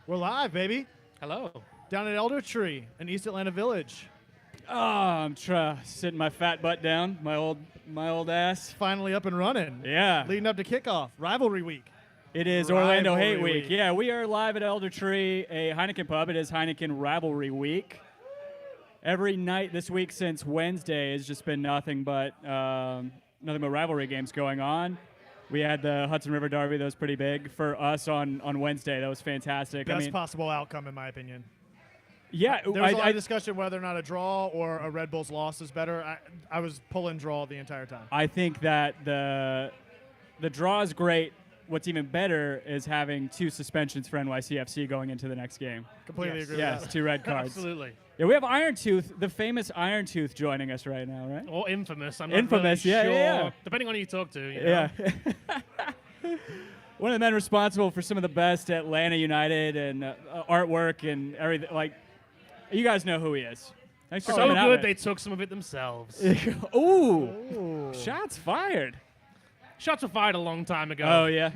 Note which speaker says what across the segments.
Speaker 1: We're live, baby.
Speaker 2: Hello.
Speaker 1: Down at Elder Tree in East Atlanta Village.
Speaker 3: Oh, I'm sitting my fat butt down, my old ass.
Speaker 1: Finally up and running.
Speaker 3: Yeah.
Speaker 1: Leading up to kickoff, rivalry week.
Speaker 3: It is Orlando
Speaker 1: Rivalry
Speaker 3: Hate Week.
Speaker 1: Week.
Speaker 3: Yeah, we are live at Elder Tree, a Heineken pub. It is Heineken Rivalry Week. Every night this week since Wednesday has just been nothing but rivalry games going on. We had the Hudson River Derby. That was pretty big for us on Wednesday. That was fantastic.
Speaker 1: Best possible outcome, in my opinion.
Speaker 3: Yeah.
Speaker 1: There was a lot of discussion whether or not a draw or a Red Bulls loss is better. I was pulling draw the entire time.
Speaker 3: I think that the draw is great. What's even better is having 2 suspensions for NYCFC going into the next game.
Speaker 1: Completely agree
Speaker 3: Yes,
Speaker 1: with that.
Speaker 3: 2 red cards.
Speaker 2: Absolutely.
Speaker 3: Yeah, we have Iron Tooth, the famous Iron Tooth, joining us right now, right?
Speaker 2: Or infamous. I'm not
Speaker 3: Infamous,
Speaker 2: really
Speaker 3: yeah,
Speaker 2: sure.
Speaker 3: yeah.
Speaker 2: Depending on who you talk to. You know?
Speaker 3: Yeah. One of the men responsible for some of the best Atlanta United and artwork and everything. Like, you guys know who he is. Thanks for
Speaker 2: So
Speaker 3: coming out.
Speaker 2: good they took some of it themselves.
Speaker 3: Ooh. Shots fired.
Speaker 2: Shots were fired a long time ago.
Speaker 3: Oh, yeah.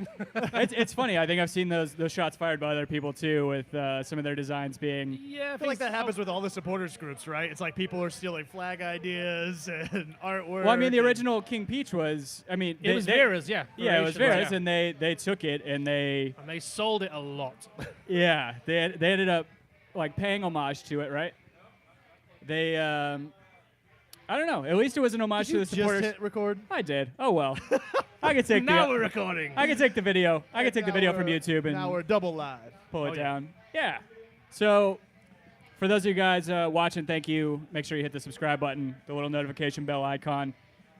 Speaker 3: it's funny. I think I've seen those shots fired by other people, too, with some of their designs being...
Speaker 2: Yeah,
Speaker 1: I feel like that happens with all the supporters groups, right? It's like people are stealing flag ideas and artwork.
Speaker 3: Well, I mean, the original King Peach was... I mean,
Speaker 2: It was Vera's, yeah.
Speaker 3: Yeah, it was
Speaker 2: Variation,
Speaker 3: Vera's, and they took it, and they...
Speaker 2: And they sold it a lot.
Speaker 3: Yeah, they ended up, like, paying homage to it, right? They... I don't know. At least it was an homage
Speaker 1: Did
Speaker 3: to
Speaker 1: you
Speaker 3: the supporters.
Speaker 1: just hit record?
Speaker 3: I did. Oh, well. I could take
Speaker 2: Now
Speaker 3: the...
Speaker 2: we're recording.
Speaker 3: I can take the video. I can take the
Speaker 1: Now
Speaker 3: video from
Speaker 1: we're-
Speaker 3: YouTube and
Speaker 1: Now we're double live.
Speaker 3: pull it
Speaker 2: yeah.
Speaker 3: down. Yeah. So, for those of you guys watching, thank you. Make sure you hit the subscribe button, the little notification bell icon.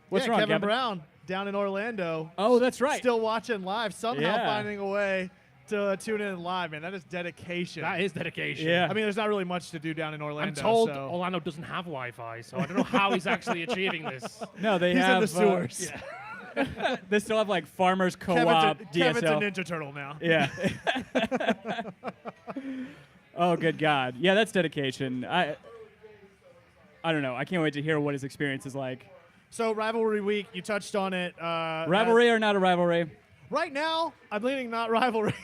Speaker 3: What's
Speaker 1: yeah,
Speaker 3: wrong,
Speaker 1: Kevin
Speaker 3: Kevin?
Speaker 1: Brown down in Orlando.
Speaker 3: Oh, that's right.
Speaker 1: Still watching live, somehow
Speaker 3: Yeah.
Speaker 1: finding a way to tune in live, man. That is dedication.
Speaker 2: That is dedication.
Speaker 3: Yeah.
Speaker 1: I mean, there's not really much to do down in Orlando.
Speaker 2: I'm told
Speaker 1: so.
Speaker 2: Orlando doesn't have Wi-Fi, so I don't know how he's actually achieving this.
Speaker 3: No, they
Speaker 1: He's
Speaker 3: have...
Speaker 1: in the sewers.
Speaker 3: they still have, like, Farmers Co-op,
Speaker 1: Kevin's a
Speaker 3: DSL.
Speaker 1: Ninja Turtle now.
Speaker 3: Yeah. Oh, good God. Yeah, that's dedication. I don't know. I can't wait to hear what his experience is like.
Speaker 1: So, rivalry week, you touched on it.
Speaker 3: Rivalry or not a rivalry?
Speaker 1: Right now, I'm leaning not rivalry.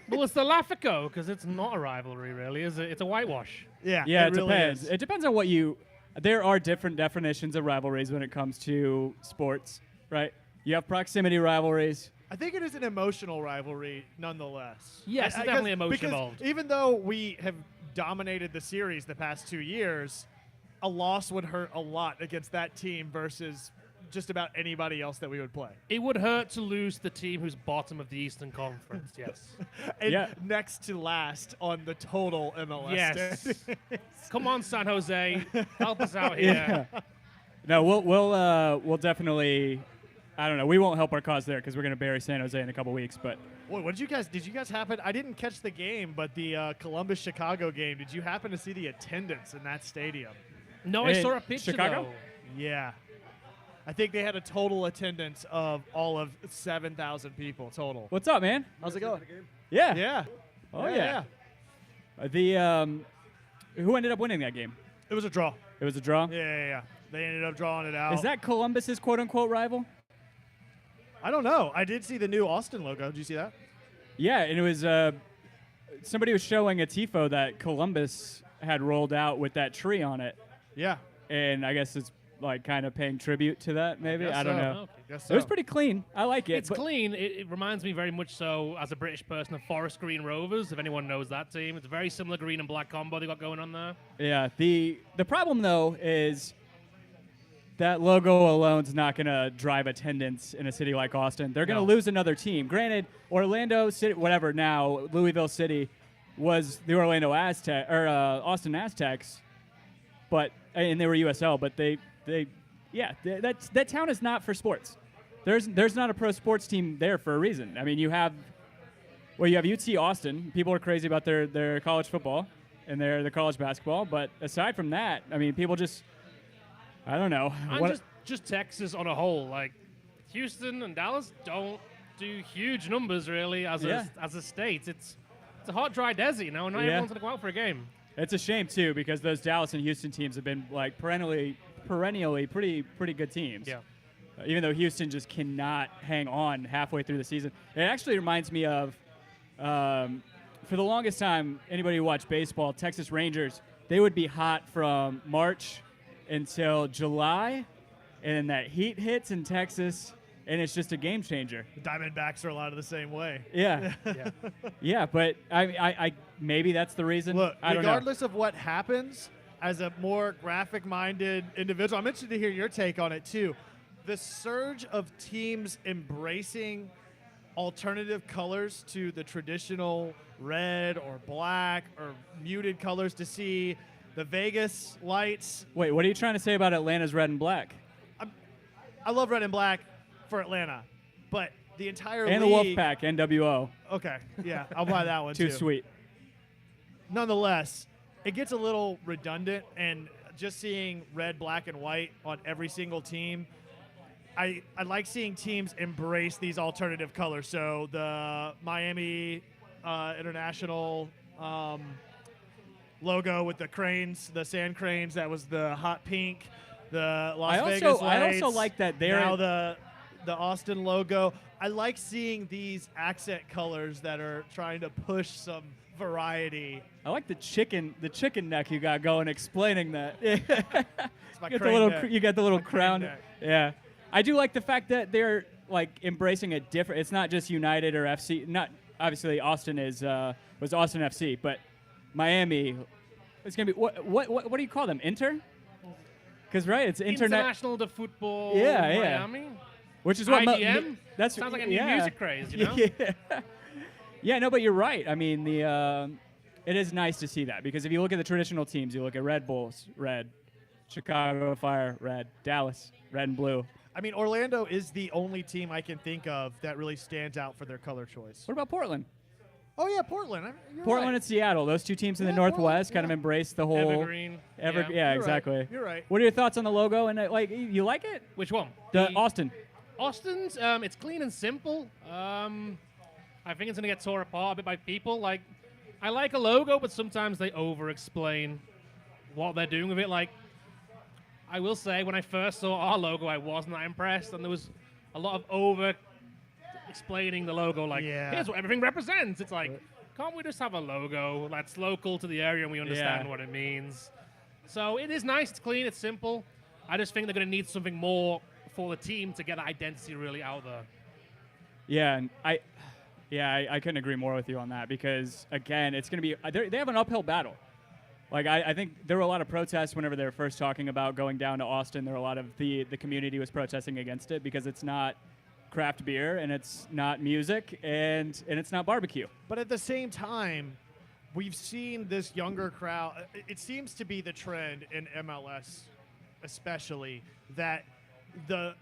Speaker 2: Well, it's the Laffico, because it's not a rivalry, really, is it? It's a whitewash.
Speaker 1: Yeah,
Speaker 3: Yeah, it
Speaker 1: really
Speaker 3: depends.
Speaker 1: is.
Speaker 3: It depends on what you... There are different definitions of rivalries when it comes to sports, right? You have proximity rivalries.
Speaker 1: I think it is an emotional rivalry, nonetheless.
Speaker 2: Yes,
Speaker 1: I-
Speaker 2: there's definitely
Speaker 1: because-
Speaker 2: emotion
Speaker 1: because
Speaker 2: involved.
Speaker 1: Even though we have dominated the series the past 2 years, a loss would hurt a lot against that team versus just about anybody else that we would play.
Speaker 2: It would hurt to lose the team who's bottom of the Eastern Conference, yes.
Speaker 1: And
Speaker 3: Yeah.
Speaker 1: next to last on the total MLS
Speaker 2: Yes.
Speaker 1: standings.
Speaker 2: Come on, San Jose. Help us out here.
Speaker 3: No, we'll definitely... I don't know. We won't help our cause there because we're going to bury San Jose in a couple weeks, but...
Speaker 1: Boy, what did you guys happen? I didn't catch the game, but the Columbus-Chicago game, did you happen to see the attendance in that stadium?
Speaker 2: No, I
Speaker 3: In
Speaker 2: saw a picture,
Speaker 3: Chicago?
Speaker 2: though.
Speaker 1: Yeah. I think they had a total attendance of all of 7,000 people total.
Speaker 3: What's up, man?
Speaker 1: How's it going?
Speaker 3: Yeah.
Speaker 1: Yeah.
Speaker 3: Oh, yeah. The who ended up winning that game?
Speaker 1: It was a draw.
Speaker 3: It was a draw?
Speaker 1: Yeah. They ended up drawing it out.
Speaker 3: Is that Columbus's quote-unquote rival?
Speaker 1: I don't know. I did see the new Austin logo. Did you see that?
Speaker 3: Yeah, and it was somebody was showing a tifo that Columbus had rolled out with that tree on it,
Speaker 1: Yeah.
Speaker 3: and I guess it's like kind of paying tribute to that. Maybe
Speaker 1: guess
Speaker 3: I don't
Speaker 1: so.
Speaker 3: know.
Speaker 2: Okay.
Speaker 1: Guess
Speaker 3: It was
Speaker 1: so.
Speaker 3: pretty clean. I like it.
Speaker 2: It's
Speaker 3: but-
Speaker 2: clean. It reminds me very much so, as a British person, of Forest Green Rovers, if anyone knows that team. It's a very similar green and black combo they got going on there.
Speaker 3: Yeah. The problem though is that logo alone's not going to drive attendance in a city like Austin. They're going to
Speaker 2: No.
Speaker 3: lose another team. Granted, Orlando City, whatever now, Louisville City was the Orlando Aztec or Austin Aztecs, but and they were USL, but that town is not for sports. There's not a pro sports team there for a reason. I mean, you have UT Austin. People are crazy about their college football and their college basketball, but aside from that, I mean, people just I don't know.
Speaker 2: And just Texas on a whole. Like, Houston and Dallas don't do huge numbers, really, as a state. It's a hot, dry desert, and not everyone's going to go out for a game.
Speaker 3: It's a shame, too, because those Dallas and Houston teams have been, like, perennially pretty good teams.
Speaker 2: Yeah.
Speaker 3: Even though Houston just cannot hang on halfway through the season. It actually reminds me of for the longest time, anybody who watched baseball, Texas Rangers, they would be hot from March until July, and then that heat hits in Texas, and it's just a game changer.
Speaker 1: The Diamondbacks are a lot of the same way.
Speaker 3: Yeah. Yeah, but I maybe that's the reason.
Speaker 1: Look,
Speaker 3: I don't know.
Speaker 1: regardless of what happens, as a more graphic-minded individual, I'm interested to hear your take on it too. The surge of teams embracing alternative colors to the traditional red or black or muted colors to see the Vegas lights.
Speaker 3: Wait, what are you trying to say about Atlanta's red and black?
Speaker 1: I love red and black for Atlanta, but the entire
Speaker 3: And
Speaker 1: league.
Speaker 3: the Wolfpack, NWO.
Speaker 1: Okay, yeah, I'll buy that one too.
Speaker 3: Too sweet.
Speaker 1: Nonetheless, it gets a little redundant, and just seeing red, black, and white on every single team, I like seeing teams embrace these alternative colors. So the Miami International logo with the cranes, the sand cranes, that was the hot pink. The Las Vegas lights.
Speaker 3: I also like that they're
Speaker 1: now the Austin logo. I like seeing these accent colors that are trying to push some variety.
Speaker 3: I like the chicken neck you got going, explaining that.
Speaker 1: It's my
Speaker 3: You
Speaker 1: crane neck.
Speaker 3: got the little
Speaker 1: My crane
Speaker 3: crown.
Speaker 1: neck.
Speaker 3: Yeah, I do like the fact that they're like embracing a different. It's not just United or FC. Not obviously Austin was Austin FC, but Miami. It's gonna be what do you call them? Inter? Because right, it's
Speaker 2: International de Football
Speaker 3: Yeah.
Speaker 2: Miami.
Speaker 3: Which is what
Speaker 2: IDM?
Speaker 3: that's
Speaker 2: Sounds like a new
Speaker 3: yeah.
Speaker 2: music craze, you know?
Speaker 3: Yeah. Yeah, no, but you're right. I mean, it is nice to see that, because if you look at the traditional teams, you look at Red Bulls, red, Chicago Fire, red, Dallas, red and blue.
Speaker 1: I mean, Orlando is the only team I can think of that really stands out for their color choice.
Speaker 3: What about Portland?
Speaker 1: Oh, yeah, Portland. You're
Speaker 3: Portland
Speaker 1: right.
Speaker 3: and Seattle, those two teams in the
Speaker 1: Yeah,
Speaker 3: Northwest,
Speaker 1: Portland,
Speaker 3: kind of
Speaker 1: yeah.
Speaker 3: embrace the whole
Speaker 2: Evergreen.
Speaker 3: Yeah,
Speaker 1: You're right.
Speaker 3: exactly.
Speaker 1: You're right.
Speaker 3: What are your thoughts on the logo? And like, you like it?
Speaker 2: Which one?
Speaker 3: The Austin.
Speaker 2: Austin's, it's clean and simple. I think it's going to get torn apart a bit by people. Like, I like a logo, but sometimes they over-explain what they're doing with it. Like, I will say, when I first saw our logo, I wasn't that impressed, and there was a lot of over-explaining the logo. Like, here's what everything represents. It's like, can't we just have a logo that's local to the area and we understand what it means? So it is nice, it's clean, it's simple. I just think they're going to need something more for the team to get that identity really out there.
Speaker 3: Yeah, and I couldn't agree more with you on that, because again, it's going to be they have an uphill battle. Like I think there were a lot of protests whenever they were first talking about going down to Austin. There were a lot of the community was protesting against it because it's not craft beer and it's not music and it's not barbecue.
Speaker 1: But at the same time, we've seen this younger crowd. It seems to be the trend in MLS, especially, that the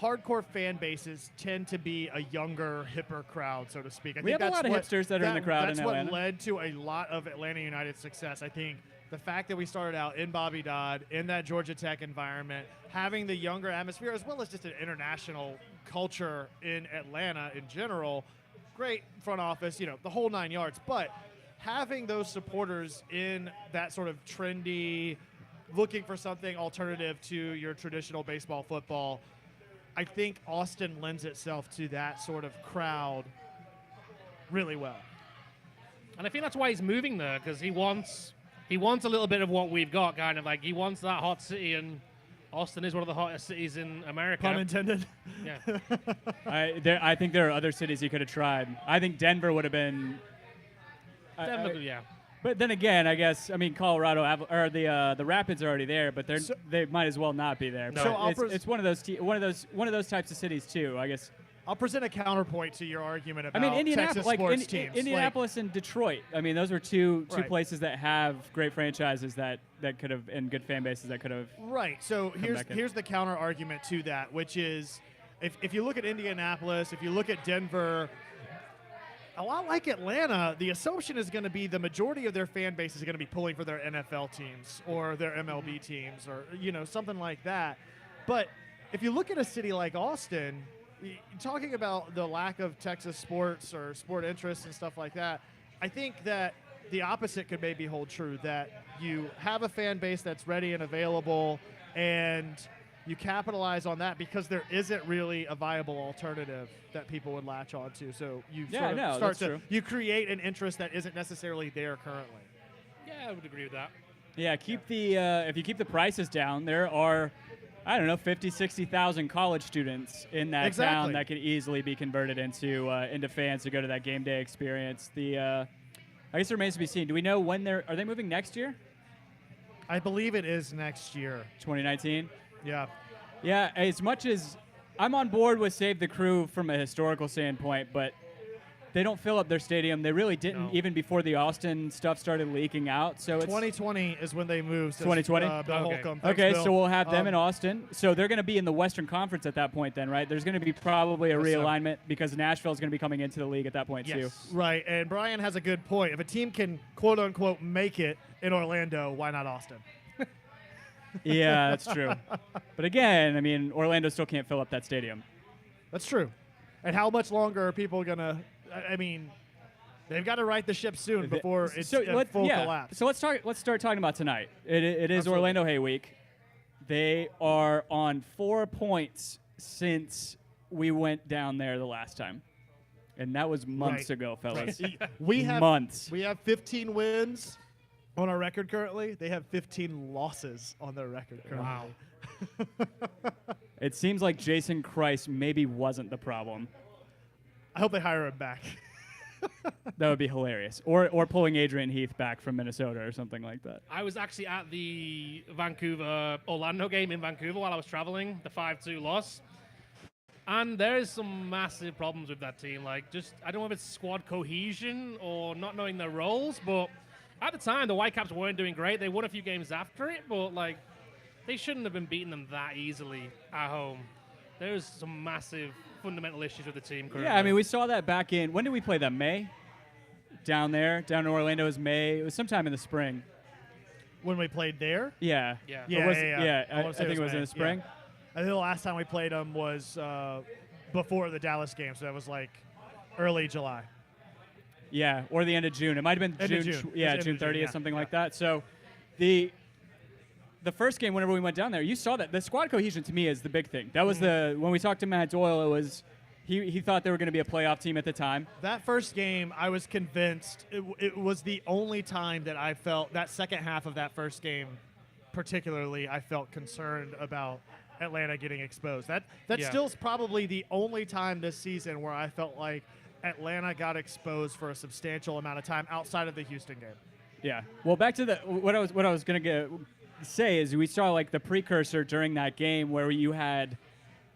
Speaker 1: hardcore fan bases tend to be a younger, hipper crowd, so to speak. I
Speaker 3: We
Speaker 1: think
Speaker 3: have a
Speaker 1: that's
Speaker 3: lot of
Speaker 1: what-
Speaker 3: hipsters that are in the crowd in
Speaker 1: That's
Speaker 3: Atlanta.
Speaker 1: what led to a lot of Atlanta United's success. I think the fact that we started out in Bobby Dodd, in that Georgia Tech environment, having the younger atmosphere, as well as just an international culture in Atlanta in general, great front office, the whole 9 yards. But having those supporters in that sort of trendy, looking for something alternative to your traditional baseball, football, I think Austin lends itself to that sort of crowd really well.
Speaker 2: And I think that's why he's moving there, because he wants a little bit of what we've got, kind of like he wants that hot city, and Austin is one of the hottest cities in America.
Speaker 1: Pun intended.
Speaker 2: Yeah.
Speaker 3: I think there are other cities he could have tried. I think Denver would have been.
Speaker 2: Definitely, yeah.
Speaker 3: But then again, I guess Colorado or the Rapids are already there, but they might as well not be there.
Speaker 2: No.
Speaker 3: But
Speaker 1: So
Speaker 3: it's one of those types of cities too. I guess.
Speaker 1: I'll present a counterpoint to your argument about
Speaker 3: Indianapolis,
Speaker 1: Texas
Speaker 3: like
Speaker 1: sports teams.
Speaker 3: Indianapolis and Detroit. I mean, those are two
Speaker 1: Right.
Speaker 3: places that have great franchises that could have, and good fan bases that could have.
Speaker 1: Right. So
Speaker 3: back in.
Speaker 1: here's the counter argument to that, which is if you look at Indianapolis, if you look at Denver, a lot like Atlanta, the assumption is going to be the majority of their fan base is going to be pulling for their NFL teams or their MLB teams or something like that. But if you look at a city like Austin, talking about the lack of Texas sports or sport interests and stuff like that, I think that the opposite could maybe hold true, that you have a fan base that's ready and available, and you capitalize on that because there isn't really a viable alternative that people would latch onto. So you you create an interest that isn't necessarily there currently.
Speaker 2: Yeah, I would agree with that.
Speaker 3: Yeah, keep the if you keep the prices down, there are, I don't know, 50, 60,000 college students in that town that could easily be converted into fans to go to that game day experience. I guess it remains to be seen. Do we know when are they moving next year?
Speaker 1: I believe it is next year.
Speaker 3: 2019?
Speaker 1: Yeah.
Speaker 3: Yeah, as much as I'm on board with Save the Crew from a historical standpoint, but they don't fill up their stadium. They really didn't even before the Austin stuff started leaking out. So
Speaker 1: 2020 is when they moved.
Speaker 3: 2020?
Speaker 1: Bill Holcomb.
Speaker 3: Okay, so we'll have them in Austin. So they're going to be in the Western Conference at that point then, right? There's going to be probably a realignment because Nashville is going to be coming into the league at that point too.
Speaker 1: Right, and Brian has a good point. If a team can, quote-unquote, make it in Orlando, why not Austin?
Speaker 3: Yeah, that's true. But again, I mean, Orlando still can't fill up that stadium.
Speaker 1: That's true. And how much longer are people going to – I mean, they've got to right the ship soon before it's full collapse.
Speaker 3: So let's start talking about tonight. It is Orlando Hay Week. They are on 4 points since we went down there the last time. And that was months ago, fellas.
Speaker 1: We have
Speaker 3: months.
Speaker 1: We have 15 wins on our record currently. They have 15 losses on their record currently.
Speaker 2: Wow.
Speaker 3: It seems like Jason Christ maybe wasn't the problem.
Speaker 1: I hope they hire him back.
Speaker 3: That would be hilarious. Or pulling Adrian Heath back from Minnesota or something like that.
Speaker 2: I was actually at the Vancouver-Orlando game in Vancouver while I was traveling, the 5-2 loss. And there is some massive problems with that team. Like, I don't know if it's squad cohesion or not knowing their roles, but at the time, the Whitecaps weren't doing great. They won a few games after it, but, like, they shouldn't have been beating them that easily at home. There's some massive fundamental issues with the team currently.
Speaker 3: Yeah, I mean, we saw that back in, when did we play them? May? Down in Orlando was May. It was sometime in the spring.
Speaker 1: When we played there?
Speaker 3: Yeah.
Speaker 2: Yeah.
Speaker 3: I think it was in the spring.
Speaker 1: Yeah. I think the last time we played them was before the Dallas game, so that was like early July.
Speaker 3: Yeah, or the end of June. It might have been June 30th, something like that. So the first game, whenever we went down there, you saw that the squad cohesion to me is the big thing. That was when we talked to Matt Doyle, it was he thought they were going to be a playoff team at the time.
Speaker 1: That first game, I was convinced it was the only time that I felt that second half of that first game, particularly, I felt concerned about Atlanta getting exposed. That still's probably the only time this season where I felt like Atlanta got exposed for a substantial amount of time outside of the Houston game.
Speaker 3: Yeah. Well, back to what I was going to say is we saw like the precursor during that game where you had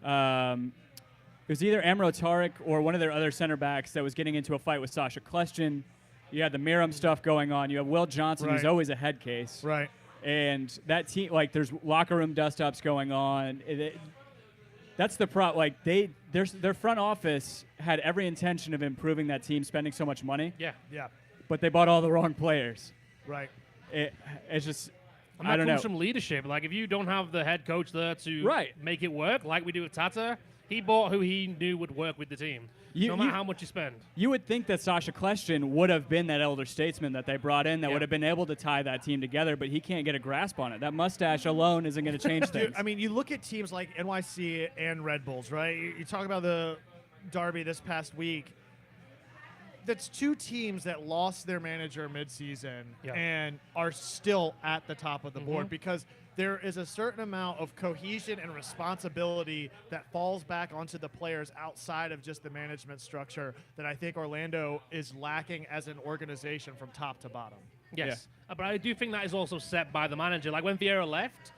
Speaker 3: it was either Amro Tariq or one of their other center backs that was getting into a fight with Sasha Kleshin. You had the Miram stuff going on. You have Will Johnson, who's always a head case.
Speaker 1: Right.
Speaker 3: And that team, like, there's locker room dust-ups going on. That's the problem. Like, their front office had every intention of improving that team, spending so much money.
Speaker 2: Yeah.
Speaker 3: But they bought all the wrong players.
Speaker 1: Right.
Speaker 3: It's just,
Speaker 2: and
Speaker 3: I don't know.
Speaker 2: That comes from leadership. Like, if you don't have the head coach there to make it work, like we do with Tata, he bought who he knew would work with the team, no matter how much you spend. You
Speaker 3: would think that Sasha Kleshin would have been that elder statesman that they brought in that would have been able to tie that team together, but he can't get a grasp on it. That mustache alone isn't going to change things.
Speaker 1: Dude, I mean, you look at teams like NYC and Red Bulls, right? You talk about the derby this past week. That's two teams that lost their manager midseason and are still at the top of the board because there is a certain amount of cohesion and responsibility that falls back onto the players outside of just the management structure that I think Orlando is lacking as an organization from top to bottom.
Speaker 2: Yes, but I do think that is also set by the manager. Like when Vieira left,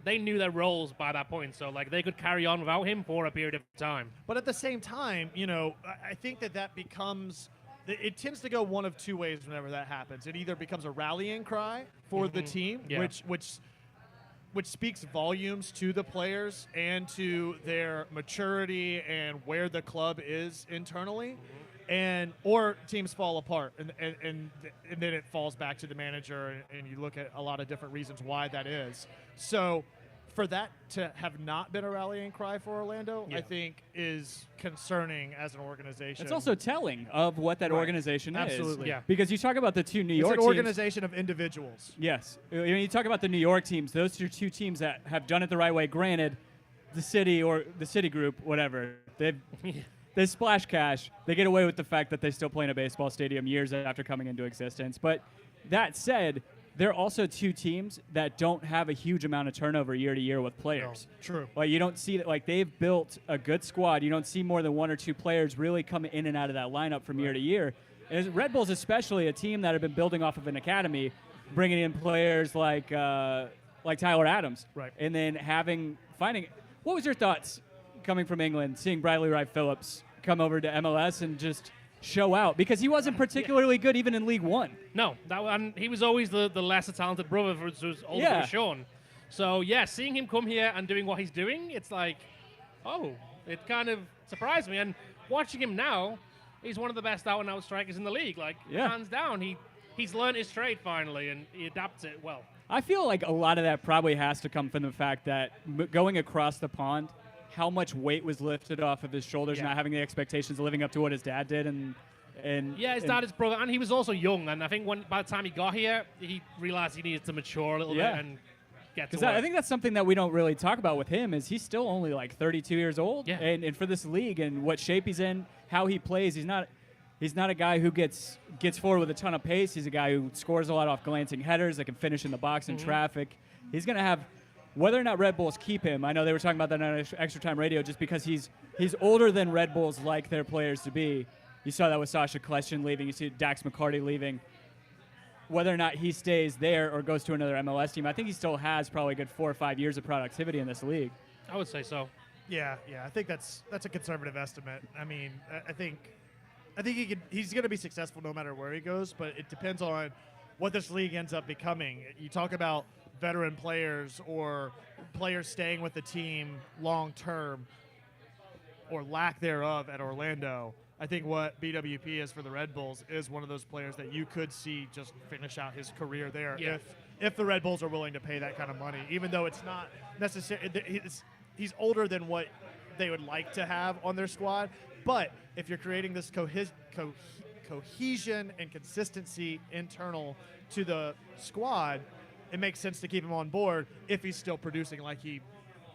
Speaker 2: they knew their roles by that point, so like they could carry on without him for a period of time.
Speaker 1: But at the same time, you know, I think that becomes – it tends to go one of two ways whenever that happens. It either becomes a rallying cry for the team, which speaks volumes to the players and to their maturity and where the club is internally, or teams fall apart and then it falls back to the manager and you look at a lot of different reasons why that is. So for that to have not been a rallying cry for Orlando, I think is concerning as an organization.
Speaker 3: It's also telling of what that organization is.
Speaker 1: Absolutely.
Speaker 2: Yeah.
Speaker 3: Because you talk about the two New York
Speaker 1: teams. It's
Speaker 3: an
Speaker 1: organization of individuals.
Speaker 3: Yes. When you talk about the New York teams, those are two teams that have done it the right way. Granted, the city or the city group, whatever. They splash cash. They get away with the fact that they still play in a baseball stadium years after coming into existence. But that said, they're also two teams that don't have a huge amount of turnover year to year with players.
Speaker 1: No, true.
Speaker 3: Like you don't see that. Like they've built a good squad. You don't see more than one or two players really come in and out of that lineup from year to year. And Red Bulls, especially a team that have been building off of an academy, bringing in players like Tyler Adams,
Speaker 1: Right.
Speaker 3: and then finding. What was your thoughts coming from England, seeing Bradley Wright Phillips come over to MLS and just show out? Because he wasn't particularly good even in League One.
Speaker 2: No, and he was always the lesser talented brother for older
Speaker 3: Yeah.
Speaker 2: Sean. So yeah, seeing him come here and doing what he's doing, it's like, oh, it kind of surprised me. And watching him now, he's one of the best out-and-out strikers in the league. Like hands down, he's learned his trade finally, and he adapts it well.
Speaker 3: I feel like a lot of that probably has to come from the fact that going across the pond, how much weight was lifted off of his shoulders, not having the expectations of living up to what his dad did, and
Speaker 2: his dad is brother, and he was also young. And I think by the time he got here, he realized he needed to mature a little bit and get to work.
Speaker 3: I think that's something that we don't really talk about with him is he's still only like 32 years old, and for this league and what shape he's in, how he plays, he's not a guy who gets forward with a ton of pace. He's a guy who scores a lot off glancing headers that can finish in the box in traffic. He's going to have, whether or not Red Bulls keep him, I know they were talking about that on Extra Time Radio, just because he's older than Red Bulls like their players to be. You saw that with Sasha Kleshin leaving. You see Dax McCarty leaving. Whether or not he stays there or goes to another MLS team, I think he still has probably a good 4 or 5 years of productivity in this league.
Speaker 2: I would say so.
Speaker 1: Yeah. I think that's a conservative estimate. I mean, I think he's going to be successful no matter where he goes, but it depends on what this league ends up becoming. You talk about veteran players or players staying with the team long term or lack thereof at Orlando. I think what BWP is for the Red Bulls is one of those players that you could see just finish out his career there if the Red Bulls are willing to pay that kind of money, even though it's not necessarily he's older than what they would like to have on their squad. But if you're creating this cohesion and consistency internal to the squad, it makes sense to keep him on board if he's still producing like he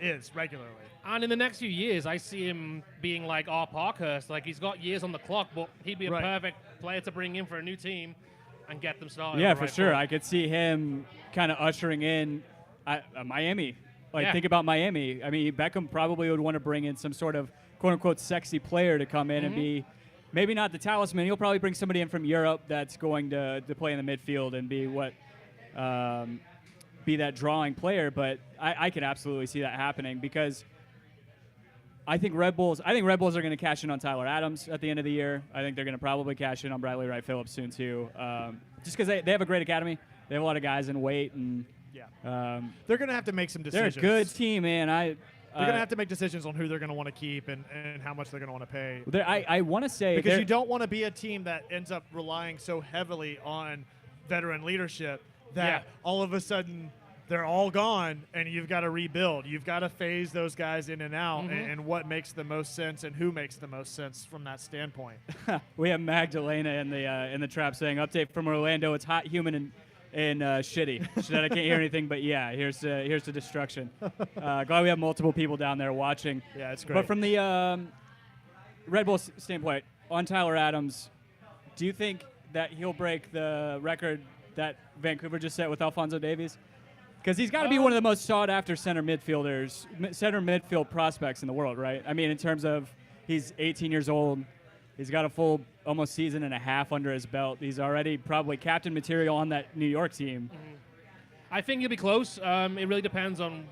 Speaker 1: is regularly.
Speaker 2: And in the next few years, I see him being like our Parkhurst. Like, he's got years on the clock, but he'd be a perfect player to bring in for a new team and get them started.
Speaker 3: Yeah, for sure. I could see him kind of ushering in Miami. Think about Miami. I mean, Beckham probably would want to bring in some sort of quote-unquote sexy player to come in and be maybe not the talisman. He'll probably bring somebody in from Europe that's going to play in the midfield and be be that drawing player. But I could absolutely see that happening because I think Red Bulls are going to cash in on Tyler Adams at the end of the year. I think they're going to probably cash in on Bradley Wright Phillips soon too, just because they have a great academy. They have a lot of guys in weight and
Speaker 1: they're going to have to make some decisions.
Speaker 3: They're a good team, man. They're
Speaker 1: going to have to make decisions on who they're going to want to keep and how much they're going to want to pay.
Speaker 3: I want to say
Speaker 1: because you don't want to be a team that ends up relying so heavily on veteran leadership that all of a sudden they're all gone and you've got to rebuild. You've got to phase those guys in and out and what makes the most sense and who makes the most sense from that standpoint.
Speaker 3: We have Magdalena in the trap saying, "Update from Orlando. It's hot, humid, and shitty." She said, "I can't hear anything, but yeah, here's the destruction." Glad we have multiple people down there watching.
Speaker 1: Yeah, it's great.
Speaker 3: But from the Red Bull standpoint, on Tyler Adams, do you think that he'll break the record that Vancouver just set with Alphonso Davies? Because he's got to be one of the most sought-after center midfield prospects in the world, right? I mean, in terms of he's 18 years old. He's got a full almost season and a half under his belt. He's already probably captain material on that New York team.
Speaker 2: I think he'll be close. It really depends on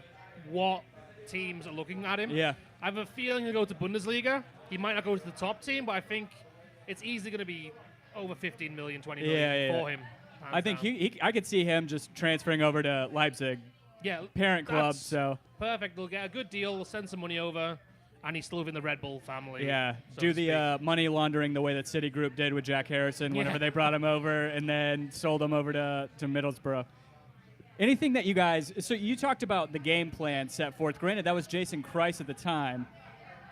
Speaker 2: what teams are looking at him.
Speaker 3: Yeah.
Speaker 2: I have a feeling he'll go to Bundesliga. He might not go to the top team, but I think it's easily going to be over 15 million, 20 million for him.
Speaker 3: I think I could see him just transferring over to Leipzig.
Speaker 2: Yeah,
Speaker 3: parent club. So
Speaker 2: perfect. They'll get a good deal. They'll send some money over, and he's still within the Red Bull family.
Speaker 3: Yeah, do the money laundering the way that Citigroup did with Jack Harrison whenever they brought him over and then sold him over to Middlesbrough. Anything that you guys? So you talked about the game plan set forth. Granted, that was Jason Kreis at the time.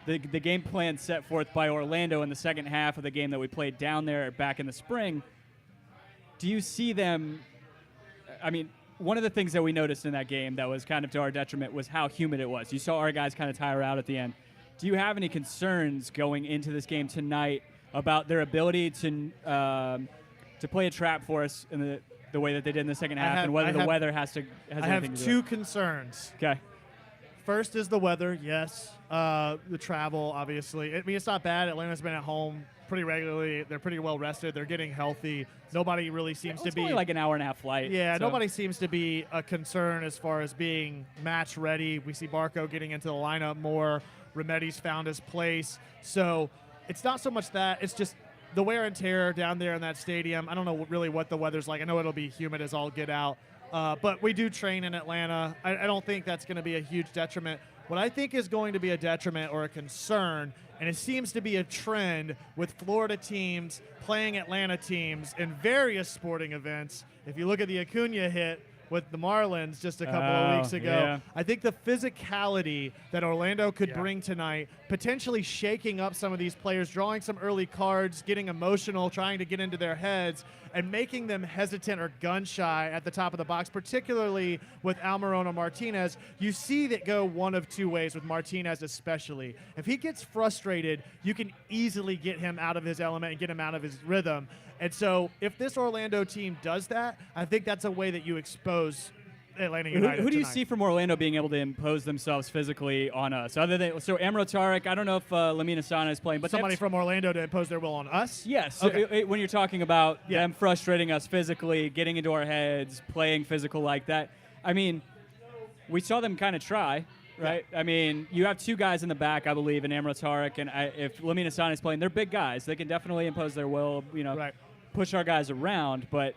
Speaker 3: The game plan set forth by Orlando in the second half of the game that we played down there back in the spring. Do you see them? I mean, one of the things that we noticed in that game that was kind of to our detriment was how humid it was. You saw our guys kind of tire out at the end. Do you have any concerns going into this game tonight about their ability to play a trap for us in the way that they did in the second half, and whether the weather has anything to do with it?
Speaker 1: I have two concerns.
Speaker 3: Okay.
Speaker 1: First is the weather, yes. The travel, obviously. I mean, it's not bad. Atlanta's been at home pretty regularly. They're pretty well rested. They're getting healthy. Nobody really seems to be.
Speaker 3: Only like an hour and a half flight.
Speaker 1: Yeah,
Speaker 3: so.
Speaker 1: nobody seems to be a concern as far as being match ready. We see Barco getting into the lineup more. Remedi's found his place. So it's not so much that. It's just the wear and tear down there in that stadium. I don't know really what the weather's like. I know it'll be humid as all get out. But we do train in Atlanta. I don't think that's going to be a huge detriment. What I think is going to be a detriment or a concern, and it seems to be a trend with Florida teams playing Atlanta teams in various sporting events. If you look at the Acuna hit with the Marlins just a couple of weeks ago,
Speaker 3: yeah.
Speaker 1: I think the physicality that Orlando could bring tonight, potentially shaking up some of these players, drawing some early cards, getting emotional, trying to get into their heads, and making them hesitant or gun-shy at the top of the box, particularly with Almirón Martinez. You see that go one of two ways with Martinez especially. If he gets frustrated, you can easily get him out of his element and get him out of his rhythm. And so if this Orlando team does that, I think that's a way that you expose Atlanta United.
Speaker 3: Who do you
Speaker 1: tonight.
Speaker 3: see from Orlando being able to impose themselves physically on us? Other than Amro Tarek, I don't know if Lamine Asana is playing, but
Speaker 1: Somebody from Orlando to impose their will on us?
Speaker 3: Yes.
Speaker 1: Okay.
Speaker 3: When you're talking about them frustrating us physically, getting into our heads, playing physical like that, I mean, we saw them kind of try, right?
Speaker 1: Yeah.
Speaker 3: I mean, you have two guys in the back, I believe, in Amro Tarek, and if Lamine Asana is playing, they're big guys. They can definitely impose their will, push our guys around, but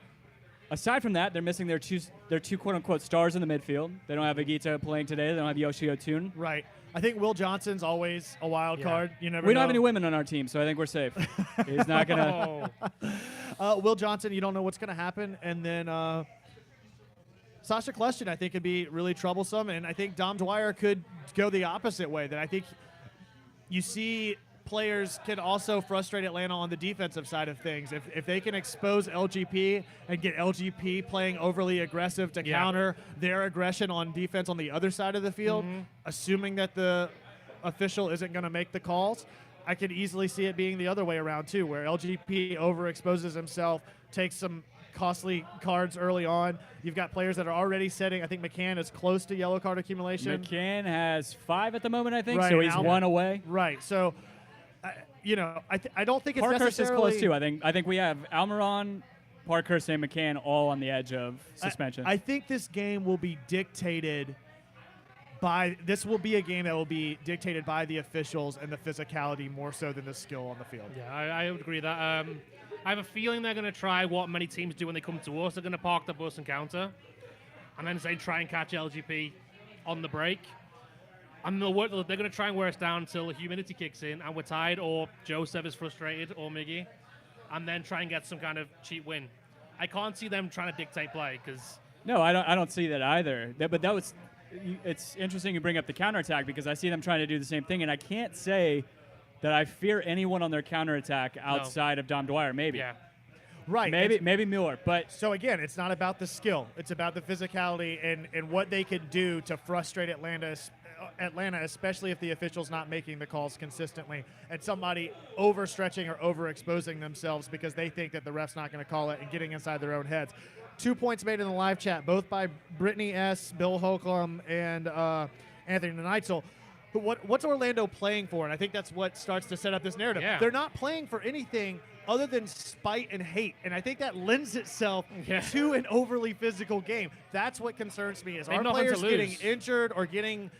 Speaker 3: aside from that, they're missing their two quote-unquote stars in the midfield. They don't have Agita playing today. They don't have Yoshi Otun.
Speaker 1: Right. I think Will Johnson's always a wild card. You never
Speaker 3: We
Speaker 1: know.
Speaker 3: don't have any women on our team, so I think we're safe. He's not going to...
Speaker 1: Will Johnson, you don't know what's going to happen. And then Sasha Kleshin, I think, could be really troublesome. And I think Dom Dwyer could go the opposite way. That I think you see players can also frustrate Atlanta on the defensive side of things. If they can expose LGP and get LGP playing overly aggressive to counter their aggression on defense on the other side of the field, assuming that the official isn't going to make the calls, I could easily see it being the other way around too, where LGP overexposes himself, takes some costly cards early on. You've got players that are already setting. I think McCann is close to yellow card accumulation.
Speaker 3: McCann has 5 at the moment, I think,
Speaker 1: Right,
Speaker 3: so he's
Speaker 1: Alma-
Speaker 3: 1 away.
Speaker 1: Right. So, I don't think it's
Speaker 3: Parkhurst is
Speaker 1: necessarily
Speaker 3: close too. I think we have Almiron, Parkhurst, and McCann all on the edge of suspension.
Speaker 1: I think this game will be dictated by. This will be a game that will be dictated by the officials and the physicality more so than the skill on the field.
Speaker 2: Yeah, I would agree with that. I have a feeling they're going to try what many teams do when they come to us. They're going to park the bus and counter, and then say try and catch LGP on the break. And they're going to try and wear us down until the humidity kicks in and we're tired, or Joseph is frustrated, or Miggy, and then try and get some kind of cheap win. I can't see them trying to dictate play because.
Speaker 3: No, I don't see that either. It's interesting you bring up the counterattack because I see them trying to do the same thing, and I can't say that I fear anyone on their counterattack outside of Dom Dwyer. Maybe.
Speaker 1: Yeah. Right.
Speaker 3: Maybe Mueller, but
Speaker 1: so again, it's not about the skill. It's about the physicality and what they can do to frustrate Atlanta, especially if the official's not making the calls consistently and somebody overstretching or overexposing themselves because they think that the ref's not going to call it and getting inside their own heads. 2 points made in the live chat, both by Brittany S., Bill Holcomb, and Anthony Neitzel. What's Orlando playing for? And I think that's what starts to set up this narrative.
Speaker 2: Yeah.
Speaker 1: They're not playing for anything other than spite and hate. And I think that lends itself to an overly physical game. That's what concerns me is our players getting injured or getting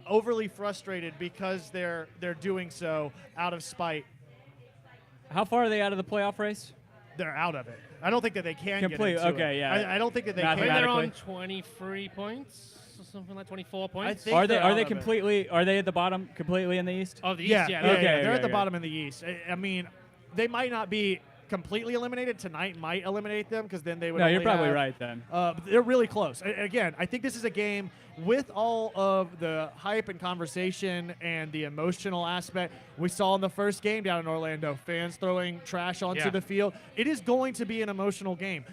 Speaker 1: overly frustrated because they're doing so out of spite.
Speaker 3: how far are they out of the playoff race?
Speaker 1: They're out of it. I don't think that they can
Speaker 3: Complete.
Speaker 1: get into
Speaker 3: Okay,
Speaker 1: it.
Speaker 3: yeah.
Speaker 1: I don't think that they
Speaker 2: I think
Speaker 1: can.
Speaker 2: they're on 23 points or something like 24 points.
Speaker 1: think
Speaker 3: Are they
Speaker 1: they're out
Speaker 3: are they
Speaker 1: of it.
Speaker 3: completely are they at the bottom completely in the East?
Speaker 2: Oh, the East,
Speaker 1: Yeah,
Speaker 2: yeah.
Speaker 1: yeah,
Speaker 3: Okay,
Speaker 1: yeah. They're
Speaker 3: okay,
Speaker 1: at the
Speaker 3: okay.
Speaker 1: bottom in the East. I mean, they might not be completely eliminated. Tonight might eliminate them because then they would
Speaker 3: No, you're
Speaker 1: only
Speaker 3: probably
Speaker 1: have-
Speaker 3: right then.
Speaker 1: But they're really close. Again, I think this is a game with all of the hype and conversation and the emotional aspect we saw in the first game down in Orlando, fans throwing trash onto
Speaker 2: Yeah.
Speaker 1: the field. It is going to be an emotional game.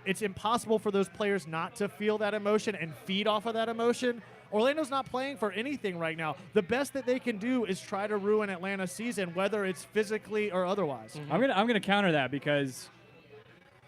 Speaker 1: it's impossible for those players not to feel that emotion and feed off of that emotion. Orlando's not playing for anything right now. The best that they can do is try to ruin Atlanta's season, whether it's physically or otherwise.
Speaker 3: I'm gonna counter that because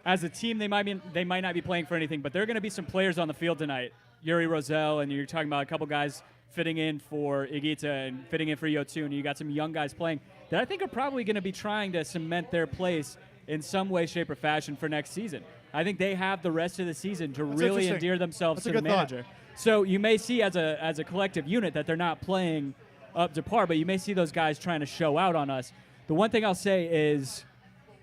Speaker 3: as a team they might not be playing for anything, but there are gonna be some players on the field tonight. Yuri Rosell, and you're talking about a couple guys fitting in for Igita and fitting in for Yotun. You got some young guys playing that I think are probably going to be trying to cement their place in some way, shape, or fashion for next season. I think they have the rest of the season to really endear themselves to the manager. So you may see as a collective unit that they're not playing up to par, but you may see those guys trying to show out on us. The one thing I'll say is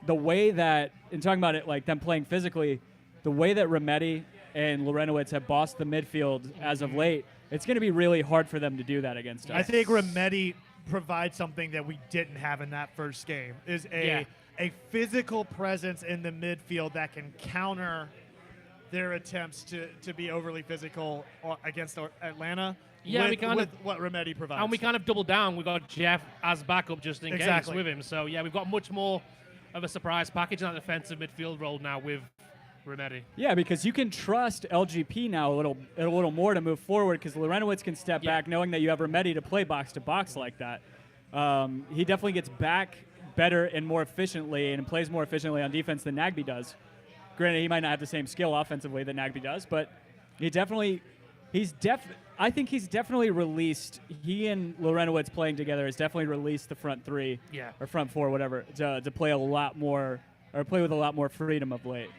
Speaker 3: the way that, in talking about it like them playing physically, the way that Remedi and Lorenowitz have bossed the midfield as of late, it's going to be really hard for them to do that against us.
Speaker 1: I think Remedi provides something that we didn't have in that first game, is a physical presence in the midfield that can counter their attempts to be overly physical against Atlanta.
Speaker 2: Yeah,
Speaker 1: with what Remedi provides.
Speaker 2: And we kind of doubled down. We got Jeff as backup just in case with him. So, yeah, we've got much more of a surprise package in that defensive midfield role now with Remedi.
Speaker 3: Yeah, because you can trust LGP now a little more to move forward because Lorenowitz can step back knowing that you have Remedi to play box-to-box like that. He definitely gets back better and more efficiently and plays more efficiently on defense than Nagby does. Granted, he might not have the same skill offensively that Nagby does, but I think he's definitely released. He and Lorenowitz playing together has definitely released the front three or front four, whatever, to play a lot more or play with a lot more freedom of late.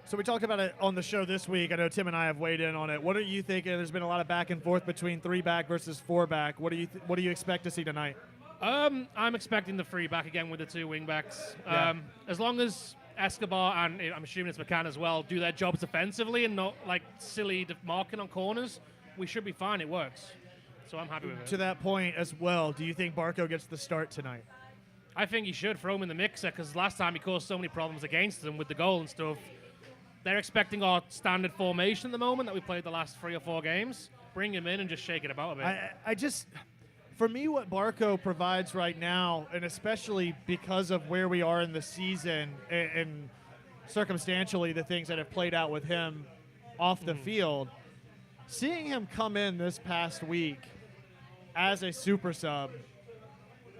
Speaker 1: So we talked about it on the show this week. I know Tim and I have weighed in on it. What are you thinking? There's been a lot of back and forth between 3-back versus 4-back. What do you expect to see tonight?
Speaker 2: I'm expecting the 3-back again with the 2 wing-backs. As long as Escobar and I'm assuming it's McCann as well do their jobs defensively and not like silly marking on corners, we should be fine. It works. So I'm happy with it.
Speaker 1: To that point as well, do you think Barco gets the start tonight?
Speaker 2: I think he should throw him in the mixer because last time he caused so many problems against them with the goal and stuff. They're expecting our standard formation at the moment that we played the last 3 or 4 games. Bring him in and just shake it about a bit.
Speaker 1: For me, what Barco provides right now, and especially because of where we are in the season and circumstantially the things that have played out with him off the field, seeing him come in this past week as a super sub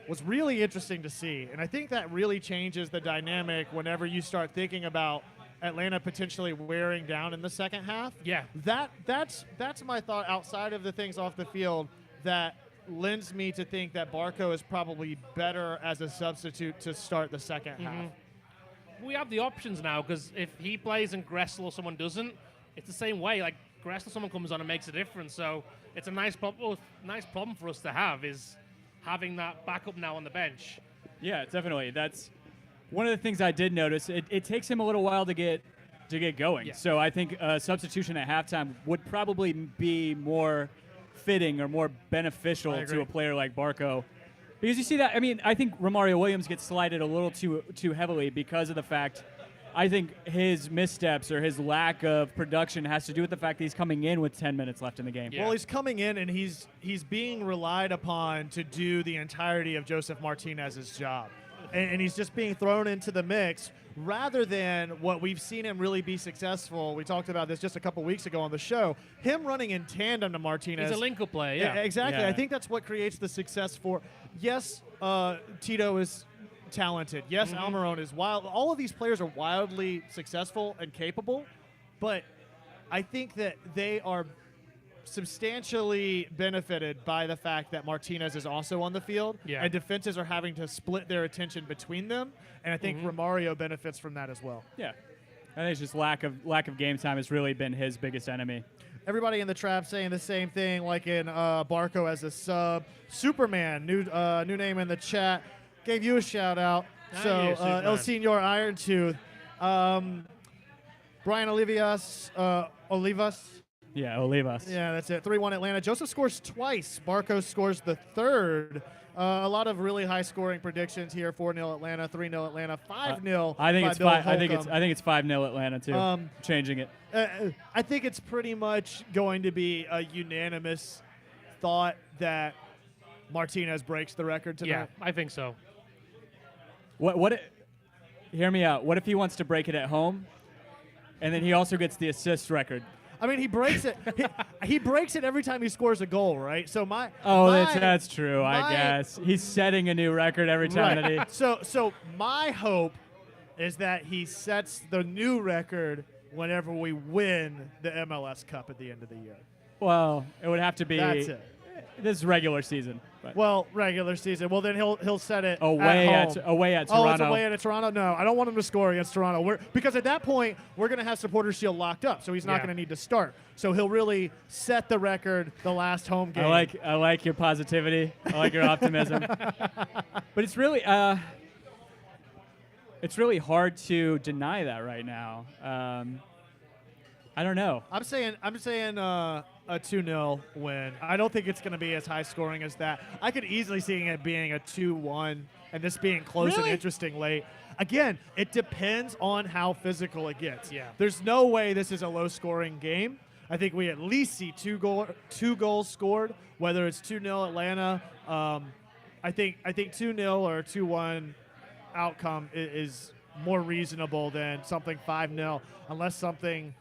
Speaker 1: was really interesting to see. And I think that really changes the dynamic whenever you start thinking about Atlanta potentially wearing down in the second half.
Speaker 2: Yeah.
Speaker 1: That's my thought outside of the things off the field that lends me to think that Barco is probably better as a substitute to start the second half.
Speaker 2: We have the options now because if he plays and Gressel or someone doesn't, it's the same way. Like Gressel, someone comes on and makes a difference. So it's a nice problem for us to have is having that backup now on the bench.
Speaker 3: Yeah, definitely. That's one of the things I did notice. It takes him a little while to get going. Yeah. So I think a substitution at halftime would probably be more fitting or more beneficial to a player like Barco. Because you see that, I mean, I think Romario Williams gets slighted a little too heavily because of the fact, I think his missteps or his lack of production has to do with the fact that he's coming in with 10 minutes left in the game.
Speaker 1: Yeah. Well, he's coming in and he's being relied upon to do the entirety of Joseph Martinez's job. And he's just being thrown into the mix rather than what we've seen him really be successful. We talked about this just a couple weeks ago on the show. Him running in tandem to Martinez.
Speaker 2: He's a link-up play, yeah.
Speaker 1: Exactly.
Speaker 2: Yeah.
Speaker 1: I think that's what creates the success for. Yes, Tito is talented. Yes, Almiron is wild. All of these players are wildly successful and capable, but I think that they are substantially benefited by the fact that Martinez is also on the field, and defenses are having to split their attention between them, and I think Romario benefits from that as well.
Speaker 3: Yeah, I think it's just lack of game time has really been his biggest enemy.
Speaker 1: Everybody in the trap saying the same thing, like in Barco as a sub. Superman, new name in the chat, gave you a shout out. So El Senor Iron Tooth, Brian Olivas.
Speaker 3: Yeah, Olivas.
Speaker 1: Yeah, that's it. 3-1 Atlanta. Joseph scores twice. Barco scores the third. A lot of really high-scoring predictions here. 4-0 Atlanta, 3-0 Atlanta, 5-0.
Speaker 3: I think it's 5-0 Atlanta too. Changing it.
Speaker 1: I think it's pretty much going to be a unanimous thought that Martinez breaks the record tonight.
Speaker 2: Yeah, I think so.
Speaker 3: Hear me out. What if he wants to break it at home? and then he also gets the assist record.
Speaker 1: I mean, he breaks it. He breaks it every time he scores a goal, right? So
Speaker 3: That's true. I guess he's setting a new record every time that he.
Speaker 1: So my hope is that he sets the new record whenever we win the MLS Cup at the end of the year.
Speaker 3: Well, it would have to be.
Speaker 1: That's it.
Speaker 3: This is regular season. But.
Speaker 1: Well, regular season. Well, then he'll set it
Speaker 3: away
Speaker 1: at home.
Speaker 3: Away at
Speaker 1: Oh,
Speaker 3: Toronto.
Speaker 1: it's away at Toronto? No, I don't want him to score against Toronto. Because at that point, we're going to have Supporters Shield locked up, so he's not going to need to start. So he'll really set the record the last home game.
Speaker 3: I like your positivity. I like your optimism. But it's really hard to deny that right now. I don't know.
Speaker 1: I'm saying a 2-0 win. I don't think it's going to be as high scoring as that. I could easily see it being a 2-1 and this being close and interesting late. Again, it depends on how physical it gets.
Speaker 2: Yeah.
Speaker 1: There's no way this is a low scoring game. I think we at least see two goals scored, whether it's 2-0 Atlanta. I think 2-0 or 2-1 outcome is more reasonable than something 5-0, unless something.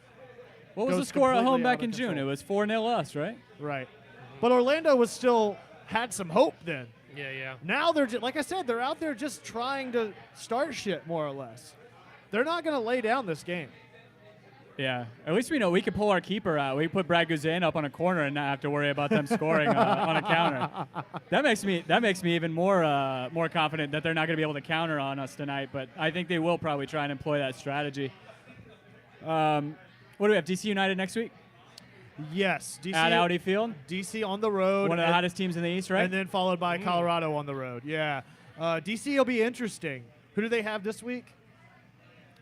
Speaker 3: What was the score at home back in June? It was 4-0 us, right?
Speaker 1: Right. But Orlando had some hope then.
Speaker 2: Yeah.
Speaker 1: Now they're like I said, they're out there just trying to start shit more or less. They're not going to lay down this game.
Speaker 3: Yeah. At least we know we can pull our keeper out. We can put Brad Guzan up on a corner and not have to worry about them scoring on a counter. That makes me even more confident that they're not going to be able to counter on us tonight. But I think they will probably try and employ that strategy. What do we have? DC United next week?
Speaker 1: Yes. DC,
Speaker 3: at Audi Field.
Speaker 1: DC on the road.
Speaker 3: One of the hottest teams in the East, right?
Speaker 1: And then followed by Colorado on the road. Yeah. DC will be interesting. Who do they have this week?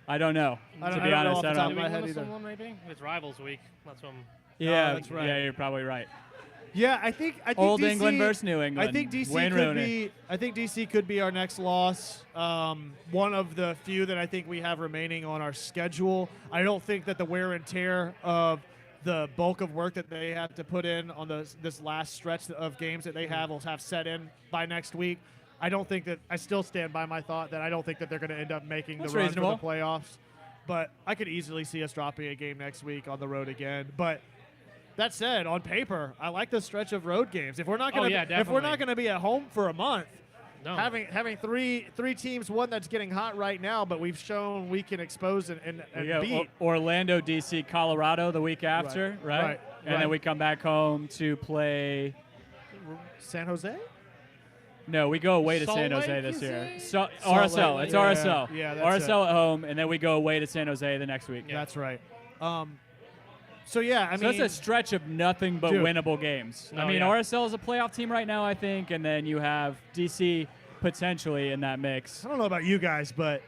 Speaker 3: I don't know.
Speaker 1: To be honest, I don't know.
Speaker 2: My head either. Maybe? It's Rivals Week. That's what
Speaker 3: Yeah,
Speaker 1: that's right.
Speaker 3: Yeah, you're probably right.
Speaker 1: Yeah, I think
Speaker 3: Old
Speaker 1: DC,
Speaker 3: England versus New England.
Speaker 1: I think DC
Speaker 3: Wayne
Speaker 1: could
Speaker 3: Rooney.
Speaker 1: be. I think DC could be our next loss. One of the few that I think we have remaining on our schedule. I don't think that the wear and tear of the bulk of work that they have to put in on this last stretch of games that they will have set in by next week. I don't think that. I still stand by my thought that I don't think that they're going to end up making the run for the playoffs. But I could easily see us dropping a game next week on the road again. But that said, on paper, I like the stretch of road games. If we're not going to be at home for a month, having three teams, one that's getting hot right now, but we've shown we can expose and beat.
Speaker 3: Orlando, DC, Colorado the week after, right? And then we come back home to play
Speaker 1: San Jose.
Speaker 3: No, we go away to
Speaker 2: Salt
Speaker 3: San Jose
Speaker 2: Lake,
Speaker 3: this year.
Speaker 1: RSL.
Speaker 3: It's RSL.
Speaker 1: Yeah, that's
Speaker 3: RSL at home, and then we go away to San Jose the next week.
Speaker 1: Yeah. That's right. So yeah,
Speaker 3: that's a stretch of nothing but winnable games. RSL is a playoff team right now, I think, and then you have DC potentially in that mix.
Speaker 1: I don't know about you guys, but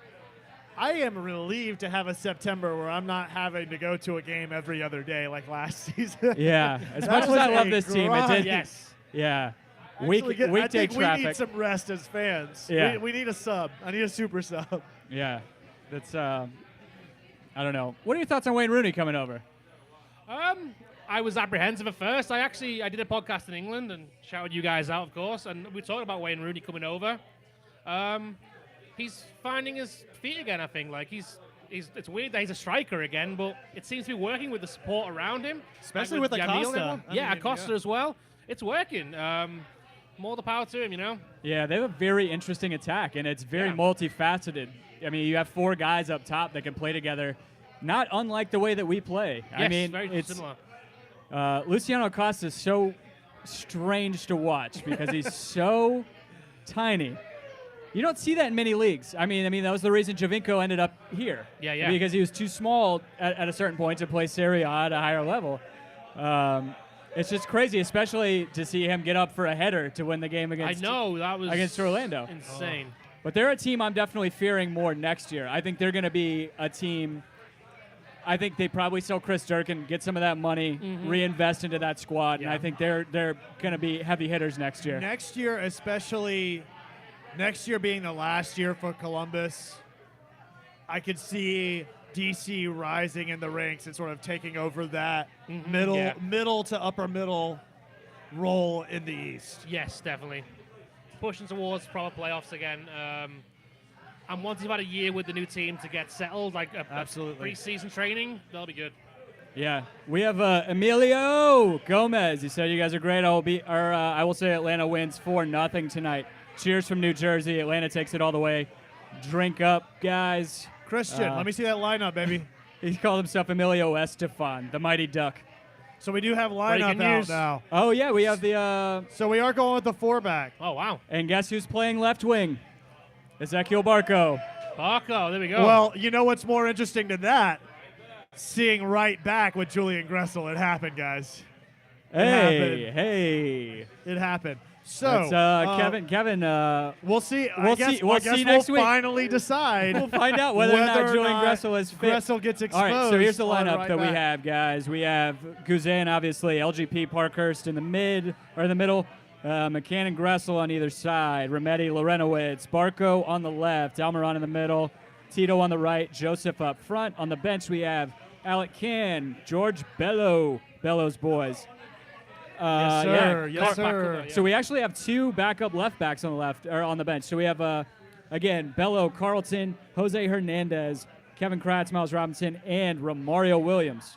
Speaker 1: I am relieved to have a September where I'm not having to go to a game every other day like last season.
Speaker 3: Yeah, as much as I love this team, it did.
Speaker 2: Yes.
Speaker 3: Yeah.
Speaker 1: Weekday
Speaker 3: traffic.
Speaker 1: We need some rest as fans.
Speaker 3: Yeah.
Speaker 1: We need a sub. I need a super sub.
Speaker 3: Yeah. That's, I don't know. What are your thoughts on Wayne Rooney coming over?
Speaker 2: I was apprehensive at first. I did a podcast in England and shouted you guys out, of course, and we talked about Wayne Rooney coming over. He's finding his feet again, I think. Like it's weird that he's a striker again, but it seems to be working with the support around him.
Speaker 1: Especially with Acosta.
Speaker 2: Acosta as well. It's working. More the power to him,
Speaker 3: Yeah, they have a very interesting attack, and it's very multifaceted. I mean, you have four guys up top that can play together, not unlike the way that we play.
Speaker 2: Yes,
Speaker 3: I mean,
Speaker 2: very similar.
Speaker 3: Luciano Acosta is so strange to watch because he's so tiny. You don't see that in many leagues. I mean, that was the reason Javinko ended up here.
Speaker 2: Yeah.
Speaker 3: Because he was too small at a certain point to play Serie A at a higher level. It's just crazy, especially to see him get up for a header to win the game against Orlando.
Speaker 2: Insane.
Speaker 3: But they're a team I'm definitely fearing more next year. I think they're going to be a team. I think they probably sell Chris Durkin, get some of that money, reinvest into that squad, and I think they're going to be heavy hitters next year.
Speaker 1: Next year, especially next year being the last year for Columbus, I could see DC rising in the ranks and sort of taking over that middle to upper middle role in the East.
Speaker 2: Yes, definitely. Pushing towards proper playoffs again. And once you've had a year with the new team to get settled, like a pre-season training, they'll be good.
Speaker 3: Yeah, we have Emilio Gomez. He said, "You guys are great. I will say Atlanta wins 4-0 tonight. Cheers from New Jersey. Atlanta takes it all the way. Drink up, guys."
Speaker 1: Christian, let me see that lineup, baby.
Speaker 3: He called himself Emilio Estefan, the Mighty Duck.
Speaker 1: So we do have lineup out now.
Speaker 3: Oh yeah, we have the.
Speaker 1: So we are going with the 4-back.
Speaker 2: Oh wow!
Speaker 3: And guess who's playing left wing? Ezequiel Barco.
Speaker 2: Barco, there we go.
Speaker 1: Well, you know what's more interesting than that? Seeing right back with Julian Gressel. It happened, guys.
Speaker 3: Hey.
Speaker 1: It happened. So,
Speaker 3: Kevin.
Speaker 1: We'll see.
Speaker 3: We'll see next week.
Speaker 1: Finally decide.
Speaker 3: We'll find out whether or not Julian Gressel is fit.
Speaker 1: Gressel gets exposed.
Speaker 3: All right, so here's the lineup
Speaker 1: right
Speaker 3: that we
Speaker 1: back.
Speaker 3: have, guys. We have Guzan, obviously, LGP Parkhurst in the middle, McCann and Gressel on either side, Remedi, Lorenowitz, Barco on the left, Almiron in the middle, Tito on the right, Joseph up front. On the bench, we have Alec Can, George Bellows boys.
Speaker 1: Yes, sir. Yes, sir.
Speaker 3: So we actually have 2 backup left backs on the left or on the bench. So we have again Bello, Carlton, Jose Hernandez, Kevin Kratz, Miles Robinson, and Romario Williams.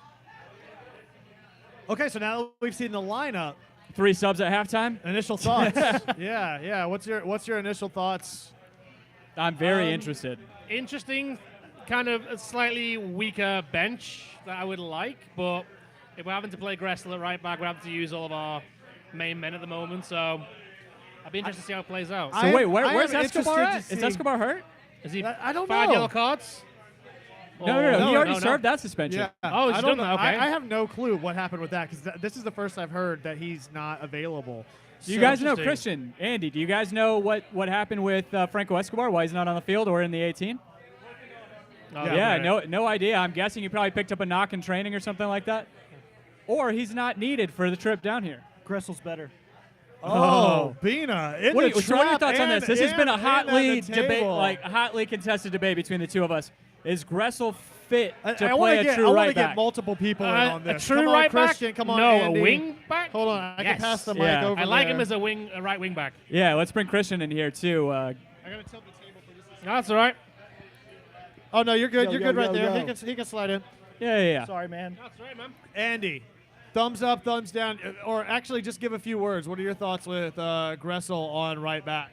Speaker 1: Okay, so now that we've seen the lineup,
Speaker 3: 3 subs at halftime.
Speaker 1: initial thoughts. yeah. What's your initial thoughts?
Speaker 3: I'm very interested.
Speaker 2: Interesting, kind of a slightly weaker bench that I would like, but if we're having to play Gressel at right back, we're having to use all of our main men at the moment, so I'd be interested to see how it plays out.
Speaker 3: So wait, where's Escobar at? Is Escobar hurt?
Speaker 2: Is he
Speaker 1: I don't
Speaker 2: 5
Speaker 1: know.
Speaker 2: yellow cards?
Speaker 3: No. He already served that suspension.
Speaker 1: Yeah.
Speaker 2: Oh, he's done that, okay.
Speaker 1: I have no clue what happened with that because this is the first I've heard that he's not available.
Speaker 3: Do you guys know, Christian, Andy, do you guys know what happened with Franco Escobar, why he's not on the field or in the 18? No idea. I'm guessing he probably picked up a knock in training or something like that. Or he's not needed for the trip down here.
Speaker 4: Gressel's better.
Speaker 1: Oh, Bina.
Speaker 3: So what are your thoughts on this? This has been a hotly contested debate between the two of us. Is Gressel fit to play a true right back?
Speaker 1: I want to get multiple people in on this.
Speaker 2: A true
Speaker 1: come
Speaker 2: right
Speaker 1: on,
Speaker 2: back?
Speaker 1: Christian. Come on,
Speaker 2: no,
Speaker 1: Andy.
Speaker 2: a wing back?
Speaker 1: Hold on, I can pass the mic
Speaker 3: Yeah.
Speaker 1: over
Speaker 2: I like
Speaker 1: there.
Speaker 2: him as a right wing back.
Speaker 3: Yeah, let's bring Christian in here too.
Speaker 1: I gotta tilt the table for just a second.
Speaker 2: That's all right.
Speaker 1: Oh no, you're good.
Speaker 4: Yo,
Speaker 1: You're
Speaker 4: yo,
Speaker 1: good right
Speaker 4: yo,
Speaker 1: there.
Speaker 4: yo.
Speaker 1: He can slide in.
Speaker 3: Yeah.
Speaker 4: Sorry, man.
Speaker 2: That's right, man.
Speaker 1: Andy, thumbs up, thumbs down, or actually just give a few words. What are your thoughts with Gressel on right back?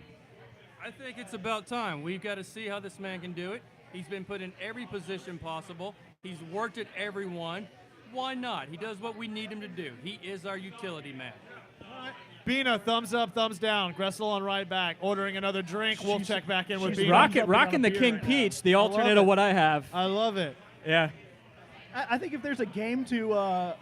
Speaker 5: I think it's about time. We've got to see how this man can do it. He's been put in every position possible. He's worked at every one. Why not? He does what we need him to do. He is our utility man.
Speaker 1: Bina, thumbs up, thumbs down. Gressel on right back. Ordering another drink. We'll check back in with Bina.
Speaker 3: Rocking the King Peach, the alternate of what I have.
Speaker 1: I love it.
Speaker 3: Yeah.
Speaker 4: I think if there's a game to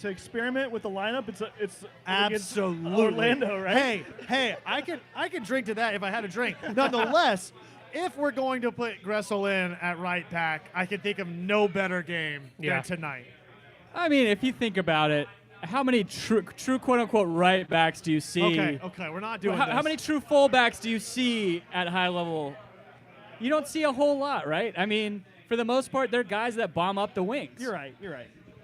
Speaker 4: experiment with the lineup, it's against
Speaker 1: Absolutely.
Speaker 4: Orlando, right?
Speaker 1: Hey, I could drink to that if I had a drink. Nonetheless, if we're going to put Gressel in at right back, I can think of no better game than tonight.
Speaker 3: I mean, if you think about it, how many true quote-unquote right backs do you see?
Speaker 1: Okay, we're not doing this.
Speaker 3: How many true fullbacks do you see at high level? You don't see a whole lot, right? I mean, for the most part, they're guys that bomb up the wings.
Speaker 4: You're right.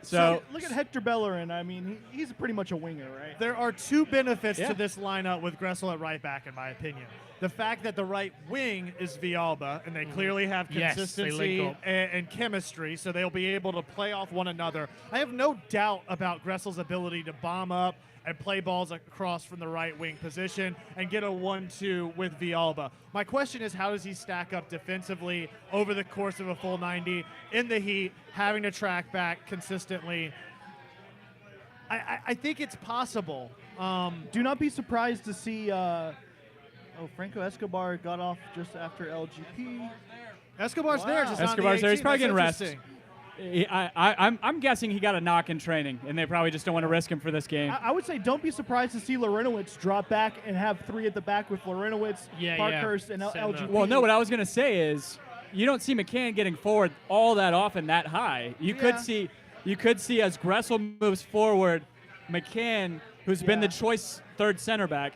Speaker 3: So
Speaker 4: look at Hector Bellerin. I mean, he's pretty much a winger, right?
Speaker 1: There are 2 benefits to this lineup with Gressel at right back, in my opinion. The fact that the right wing is Villalba, and they clearly have consistency and chemistry, so they'll be able to play off one another. I have no doubt about Gressel's ability to bomb up and play balls across from the right wing position and get a 1-2 with Villalba. My question is, how does he stack up defensively over the course of a full 90 in the heat, having to track back consistently? I think it's possible.
Speaker 4: Do not be surprised to see Franco Escobar got off just after LGP.
Speaker 1: Escobar's there. Just
Speaker 3: Escobar's there. He's probably getting rest.
Speaker 1: interesting.
Speaker 3: I'm guessing he got a knock in training, and they probably just don't want to risk him for this game.
Speaker 4: I would say don't be surprised to see Lorenowitz drop back and have 3 at the back with Lorenowitz, Parkhurst, and LGP.
Speaker 3: Well, no, what I was going to say is you don't see McCann getting forward all that often that high. You could see as Gressel moves forward, McCann, who's been the choice third center back,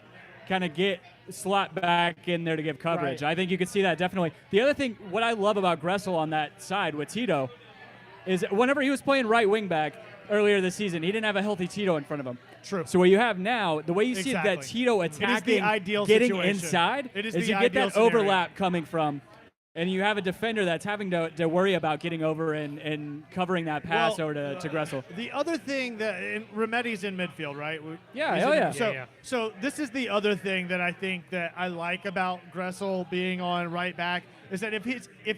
Speaker 3: kind of get slot back in there to give coverage.
Speaker 4: Right.
Speaker 3: I think you could see that definitely. The other thing, what I love about Gressel on that side with Tito is whenever he was playing right wing back earlier this season, he didn't have a healthy Tito in front of him.
Speaker 1: True.
Speaker 3: So what you have now, the way you see that Tito attacking,
Speaker 1: ideal
Speaker 3: getting
Speaker 1: situation.
Speaker 3: inside,
Speaker 1: It is
Speaker 3: is
Speaker 1: the
Speaker 3: you get
Speaker 1: ideal
Speaker 3: that
Speaker 1: scenario.
Speaker 3: overlap coming from and you have a defender that's having to worry about getting over and covering that pass over to Gressel.
Speaker 1: The other thing that Remedi's in midfield, right?
Speaker 3: Yeah,
Speaker 1: He's
Speaker 3: oh
Speaker 1: in-
Speaker 3: yeah.
Speaker 1: So,
Speaker 2: Yeah.
Speaker 1: so this is the other thing that I think that I like about Gressel being on right back is that if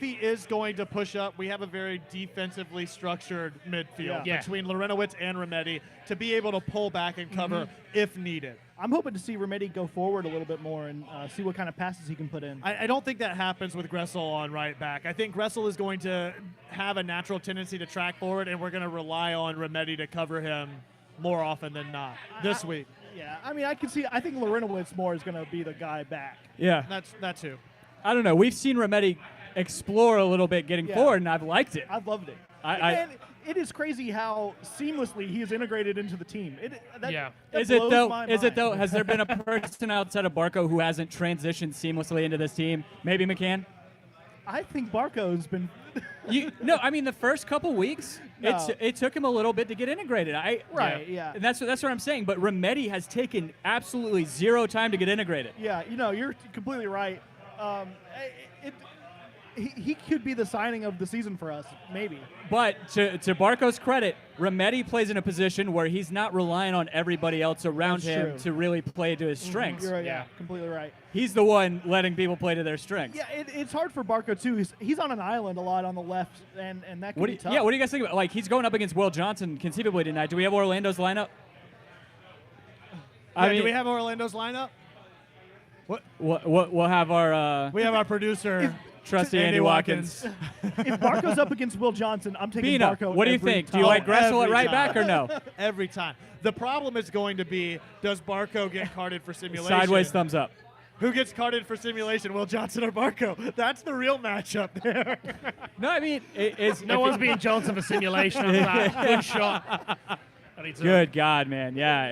Speaker 1: he is going to push up, we have a very defensively structured midfield
Speaker 2: Yeah.
Speaker 1: between Lorenowitz and Remedi to be able to pull back and cover if needed.
Speaker 4: I'm hoping to see Remedi go forward a little bit more and see what kind of passes he can put in.
Speaker 1: I don't think that happens with Gressel on right back. I think Gressel is going to have a natural tendency to track forward, and we're going to rely on Remedi to cover him more often than not this week.
Speaker 4: Yeah, I mean, I think Lorenowitz more is going to be the guy back.
Speaker 3: Yeah.
Speaker 1: That's that too.
Speaker 3: I don't know. We've seen Remedi explore a little bit getting
Speaker 4: Yeah.
Speaker 3: forward, and I've liked it.
Speaker 4: I've loved it.
Speaker 3: I-
Speaker 4: It is crazy how seamlessly he is integrated into the team.
Speaker 2: Yeah.
Speaker 4: That
Speaker 3: Is it
Speaker 4: blows
Speaker 3: though?
Speaker 4: my
Speaker 3: Is it
Speaker 4: mind.
Speaker 3: though? Has there been a person outside of Barco who hasn't transitioned seamlessly into this team? Maybe McCann.
Speaker 4: I think Barco's been.
Speaker 3: No, I mean the first couple weeks,
Speaker 4: No.
Speaker 3: it took him a little bit to get integrated.
Speaker 4: Right, yeah.
Speaker 3: And that's what I'm saying. But Remedi has taken absolutely zero time to get integrated.
Speaker 4: Yeah, you're completely right. He could be the signing of the season for us, maybe.
Speaker 3: But to Barco's credit, Remedi plays in a position where he's not relying on everybody else around
Speaker 4: That's
Speaker 3: him
Speaker 4: true.
Speaker 3: to really play to his strengths.
Speaker 4: You're right,
Speaker 2: Yeah.
Speaker 4: completely right.
Speaker 3: He's the one letting people play to their strengths.
Speaker 4: Yeah, it's hard for Barco too. He's on an island a lot on the left, and that can
Speaker 3: What
Speaker 4: be
Speaker 3: do
Speaker 4: tough.
Speaker 3: you, yeah, what do you guys think about? Like, he's going up against Will Johnson conceivably tonight. Do we have Orlando's lineup?
Speaker 1: Do we have Orlando's lineup?
Speaker 3: We'll have our
Speaker 1: We have our producer,
Speaker 3: trusty Andy Watkins.
Speaker 4: If Barco's up against Will Johnson, I'm taking
Speaker 3: Bina,
Speaker 4: Barco.
Speaker 3: what do you
Speaker 4: every
Speaker 3: think?
Speaker 4: time.
Speaker 3: Do you like Gressel at
Speaker 1: every
Speaker 3: right
Speaker 1: time.
Speaker 3: back or no?
Speaker 1: every time. The problem is going to be, does Barco get carded for simulation?
Speaker 3: Sideways thumbs up.
Speaker 1: Who gets carded for simulation, Will Johnson or Barco? That's the real matchup there.
Speaker 3: No, I mean,
Speaker 2: No one's being Johnson for simulation of that. Good shot. And he took.
Speaker 3: Good God, man. Yeah.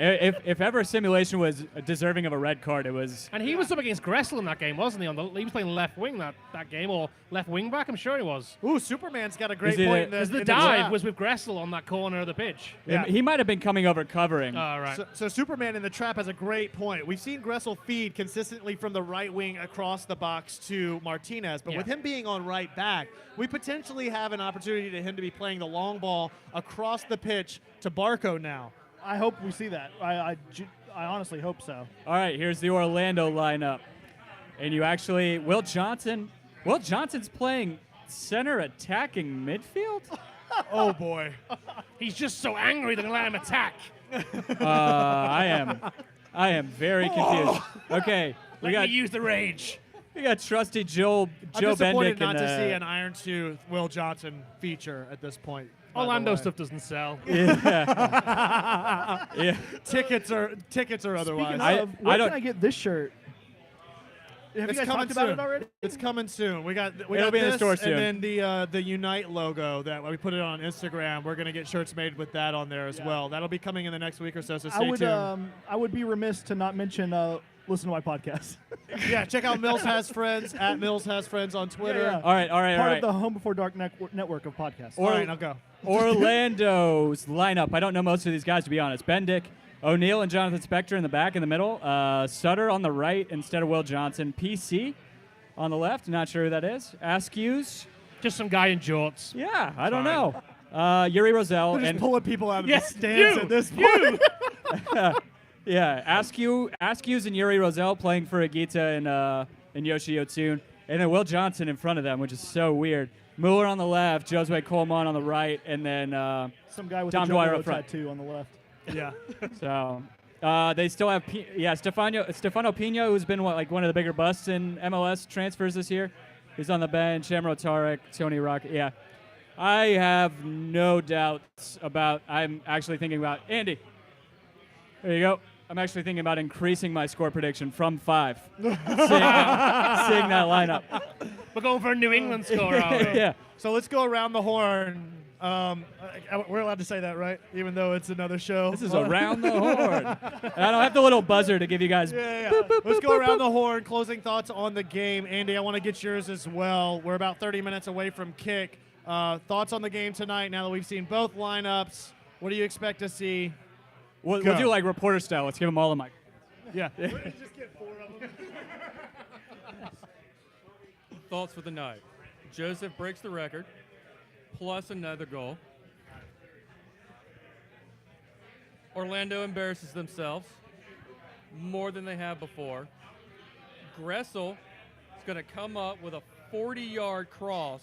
Speaker 3: If ever simulation was deserving of a red card, it was.
Speaker 2: And he was up against Gressel in that game, wasn't he? He was playing left wing that game, or left wing back. I'm sure he was.
Speaker 1: Ooh, Superman's got a great
Speaker 3: Is it
Speaker 1: point.
Speaker 3: a-
Speaker 1: in the,
Speaker 2: Because the
Speaker 1: in
Speaker 2: dive
Speaker 1: chat.
Speaker 2: was with Gressel on that corner of the pitch.
Speaker 1: Yeah.
Speaker 3: He might have been coming over covering.
Speaker 2: All right.
Speaker 1: So Superman in the trap has a great point. We've seen Gressel feed consistently from the right wing across the box to Martinez, but
Speaker 2: Yeah.
Speaker 1: with him being on right back, we potentially have an opportunity to him to be playing the long ball across the pitch to Barco now.
Speaker 4: I hope we see that. I honestly hope so.
Speaker 3: All right, here's the Orlando lineup. And you actually, Will Johnson's playing center attacking midfield?
Speaker 1: Oh boy.
Speaker 2: He's just so angry they're going to let him attack.
Speaker 3: I am very confused. Okay, we
Speaker 2: Let
Speaker 3: got
Speaker 2: me use the rage.
Speaker 3: trusty Joe
Speaker 1: I'm
Speaker 3: Joe
Speaker 1: disappointed
Speaker 3: Bendick
Speaker 1: not
Speaker 3: in
Speaker 1: to see
Speaker 3: the,
Speaker 1: an Iron Tooth Will Johnson feature at this point. by the
Speaker 2: Orlando
Speaker 1: way.
Speaker 2: stuff doesn't sell.
Speaker 3: yeah.
Speaker 1: Tickets are otherwise.
Speaker 4: Speaking
Speaker 3: I-
Speaker 4: of,
Speaker 3: I
Speaker 4: where
Speaker 3: don't-
Speaker 4: can I get this shirt? Have
Speaker 1: It's
Speaker 4: you guys
Speaker 1: coming
Speaker 4: talked about
Speaker 1: soon.
Speaker 4: it already?
Speaker 1: It's coming soon. We got
Speaker 3: It'll
Speaker 1: got
Speaker 3: be in the
Speaker 1: this,
Speaker 3: store soon.
Speaker 1: and then the Unite logo that we put it on Instagram. We're gonna get shirts made with that on there as
Speaker 4: Yeah.
Speaker 1: well. That'll be coming in the next week or so. So
Speaker 4: I
Speaker 1: stay
Speaker 4: would
Speaker 1: tuned.
Speaker 4: I would be remiss to not mention listen to my podcast.
Speaker 1: Yeah, check out Mills Has Friends at Mills Has Friends on Twitter.
Speaker 4: Yeah.
Speaker 3: All right.
Speaker 4: Part of the Home Before Dark network of podcasts.
Speaker 1: All right, I'll go.
Speaker 3: Orlando's lineup. I don't know most of these guys, to be honest. Bendick, O'Neal, and Jonathan Spector in the back, in the middle. Sutter on the right instead of Will Johnson. PC on the left. Not sure who that is. Askew's.
Speaker 2: Just some guy in jorts.
Speaker 3: Yeah, I don't know. Yuri Rosell.
Speaker 1: They're just
Speaker 3: And
Speaker 1: pulling people out of
Speaker 2: Yeah,
Speaker 1: the stands
Speaker 2: you,
Speaker 1: at this point.
Speaker 3: yeah, Askew's and Yuri Rosell playing for Agita and Yoshi Otsune. And then Will Johnson in front of them, which is so weird. Mueller on the left, Josue Coleman on the right, and then
Speaker 4: Some guy with
Speaker 3: Tom
Speaker 4: a
Speaker 3: Dwyer
Speaker 4: Joe
Speaker 3: up front.
Speaker 4: tattoo on the left.
Speaker 1: Yeah.
Speaker 3: so they still have Stefano Pino, who's been one of the bigger busts in MLS transfers this year. He's on the bench. Amro Tarek, Tony Rock. Yeah, I have no doubts about. I'm actually thinking about Andy. There you go. I'm actually thinking about increasing my score prediction from 5. seeing that lineup.
Speaker 2: We're going for a New England score, aren't we?
Speaker 3: Yeah.
Speaker 1: So let's go around the horn. We're allowed to say that, right? Even though it's another show.
Speaker 3: This is around the horn. I don't have the little buzzer to give you guys.
Speaker 1: Yeah. Let's go around the horn. Closing thoughts on the game. Andy, I want to get yours as well. We're about 30 minutes away from kick. Thoughts on the game tonight now that we've seen both lineups. What do you expect to see?
Speaker 3: We'll
Speaker 1: Go.
Speaker 3: do like reporter style. Let's give them all a mic.
Speaker 1: Yeah.
Speaker 5: Thoughts for the night. Joseph breaks the record, plus another goal. Orlando embarrasses themselves more than they have before. Gressel is going to come up with a 40-yard cross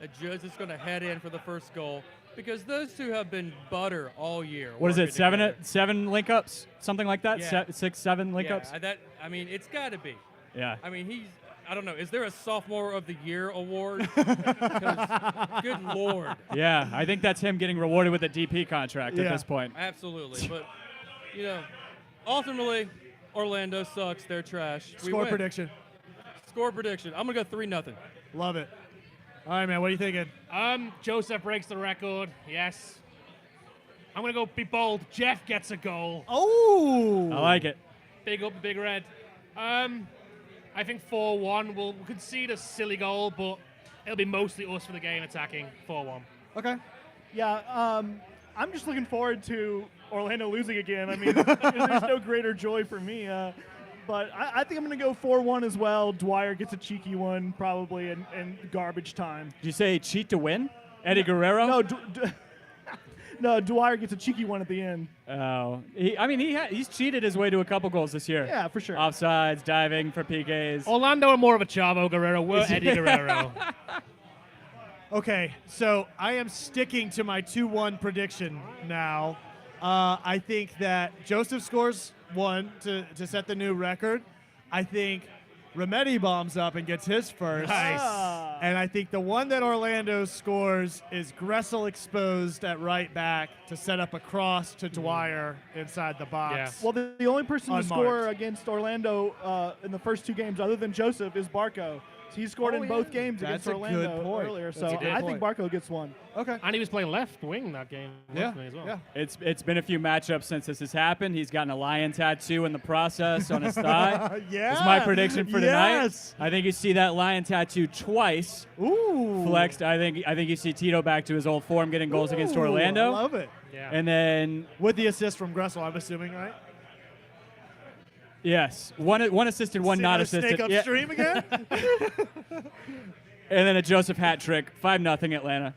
Speaker 5: that Joseph's going to head in for the first goal, because those two have been butter all year.
Speaker 3: What is it,
Speaker 5: working together.
Speaker 3: seven link-ups? Something like that?
Speaker 5: Yeah.
Speaker 3: 6, 7 link-ups?
Speaker 5: Yeah, it's got to be.
Speaker 3: Yeah.
Speaker 5: I mean, I don't know. Is there a Sophomore of the Year award? 'Cause, good Lord.
Speaker 3: Yeah, I think that's him getting rewarded with a DP contract at
Speaker 1: Yeah.
Speaker 3: this point.
Speaker 5: Absolutely. But, ultimately, Orlando sucks. They're trash. We
Speaker 1: Score
Speaker 5: win.
Speaker 1: prediction.
Speaker 5: Score prediction. I'm going to go 3-0.
Speaker 1: Love it. All right, man. What are you thinking?
Speaker 2: Joseph breaks the record. Yes. I'm gonna go be bold. Jeff gets a goal.
Speaker 1: Oh,
Speaker 3: I like it.
Speaker 2: Big up, big red. I think 4-1. We'll concede a silly goal, but it'll be mostly us for the game attacking. 4-1.
Speaker 1: Okay.
Speaker 4: Yeah, I'm just looking forward to Orlando losing again. I mean, there's no greater joy for me. But I think I'm going to go 4-1 as well. Dwyer gets a cheeky one probably, and garbage time.
Speaker 3: Did you say cheat to win? Eddie Guerrero?
Speaker 4: No, no, Dwyer gets a cheeky one at the end.
Speaker 3: Oh. He's cheated his way to a couple goals this year.
Speaker 4: Yeah, for sure.
Speaker 3: Offsides, diving for PKs.
Speaker 2: Orlando are more of a Chavo Guerrero. We're Eddie Guerrero.
Speaker 1: Okay, so I am sticking to my 2-1 prediction now. I think that Joseph scores 1 to set the new record. I think Remedi bombs up and gets his first.
Speaker 2: Nice.
Speaker 1: And I think the one that Orlando scores is Gressel exposed at right back to set up a cross to Dwyer inside the box.
Speaker 2: Yeah.
Speaker 4: Well, the only person to
Speaker 1: Unmarked.
Speaker 4: score against Orlando in the first 2 games, other than Joseph, is Barco. So he scored in both games
Speaker 1: That's
Speaker 4: against
Speaker 1: a
Speaker 4: Orlando
Speaker 1: good point.
Speaker 4: earlier.
Speaker 1: That's
Speaker 4: So
Speaker 1: a good
Speaker 4: I think
Speaker 1: point.
Speaker 4: Barco gets 1.
Speaker 1: Okay.
Speaker 2: And he was playing left wing that game
Speaker 1: Yeah.
Speaker 2: with me as well.
Speaker 1: Yeah.
Speaker 3: It's been a few matchups since this has happened. He's gotten a lion tattoo in the process on his thigh.
Speaker 1: Yeah.
Speaker 3: That's my prediction for tonight.
Speaker 1: Yes.
Speaker 3: I think you see that lion tattoo twice
Speaker 1: Ooh.
Speaker 3: flexed. I think you see Tito back to his old form, getting goals against
Speaker 1: Ooh,
Speaker 3: Orlando.
Speaker 1: I love it.
Speaker 2: Yeah.
Speaker 3: And then
Speaker 1: With the assist from Gressel, I'm assuming, right?
Speaker 3: yes, one assisted, one
Speaker 1: See
Speaker 3: not
Speaker 1: another
Speaker 3: assisted.
Speaker 1: Snake
Speaker 3: Yeah.
Speaker 1: upstream again.
Speaker 3: And then a Joseph hat trick, 5-0 Atlanta.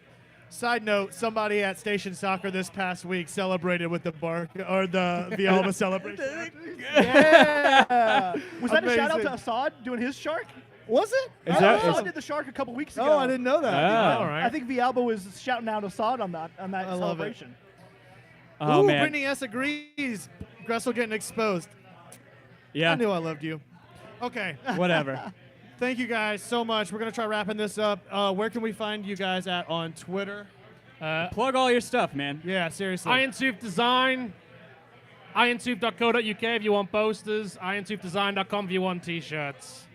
Speaker 1: Side note: somebody at Station Soccer this past week celebrated with the Villalba celebration.
Speaker 4: Yeah. Was that a shout out
Speaker 1: Amazing.
Speaker 4: to Assad doing his shark?
Speaker 1: Was it?
Speaker 3: Is
Speaker 4: I
Speaker 3: that-
Speaker 4: thought
Speaker 3: is-
Speaker 4: Assad did the shark a couple weeks ago.
Speaker 1: Oh, I didn't know that.
Speaker 3: Ah.
Speaker 2: All right.
Speaker 4: I think Villalba was shouting out Assad on that
Speaker 1: I love it.
Speaker 4: celebration.
Speaker 3: Oh
Speaker 1: Ooh,
Speaker 3: man,
Speaker 1: Brittany S agrees. Gressel getting exposed. I
Speaker 3: yeah,
Speaker 1: knew I loved you. Okay.
Speaker 3: whatever.
Speaker 1: Thank you guys so much. We're gonna try wrapping this up. Where can we find you guys at on Twitter?
Speaker 3: Plug all your stuff, man.
Speaker 1: Yeah, seriously.
Speaker 2: Iron Tooth Design. IronTooth.co.uk if you want posters. IronToothDesign.com if you want t-shirts.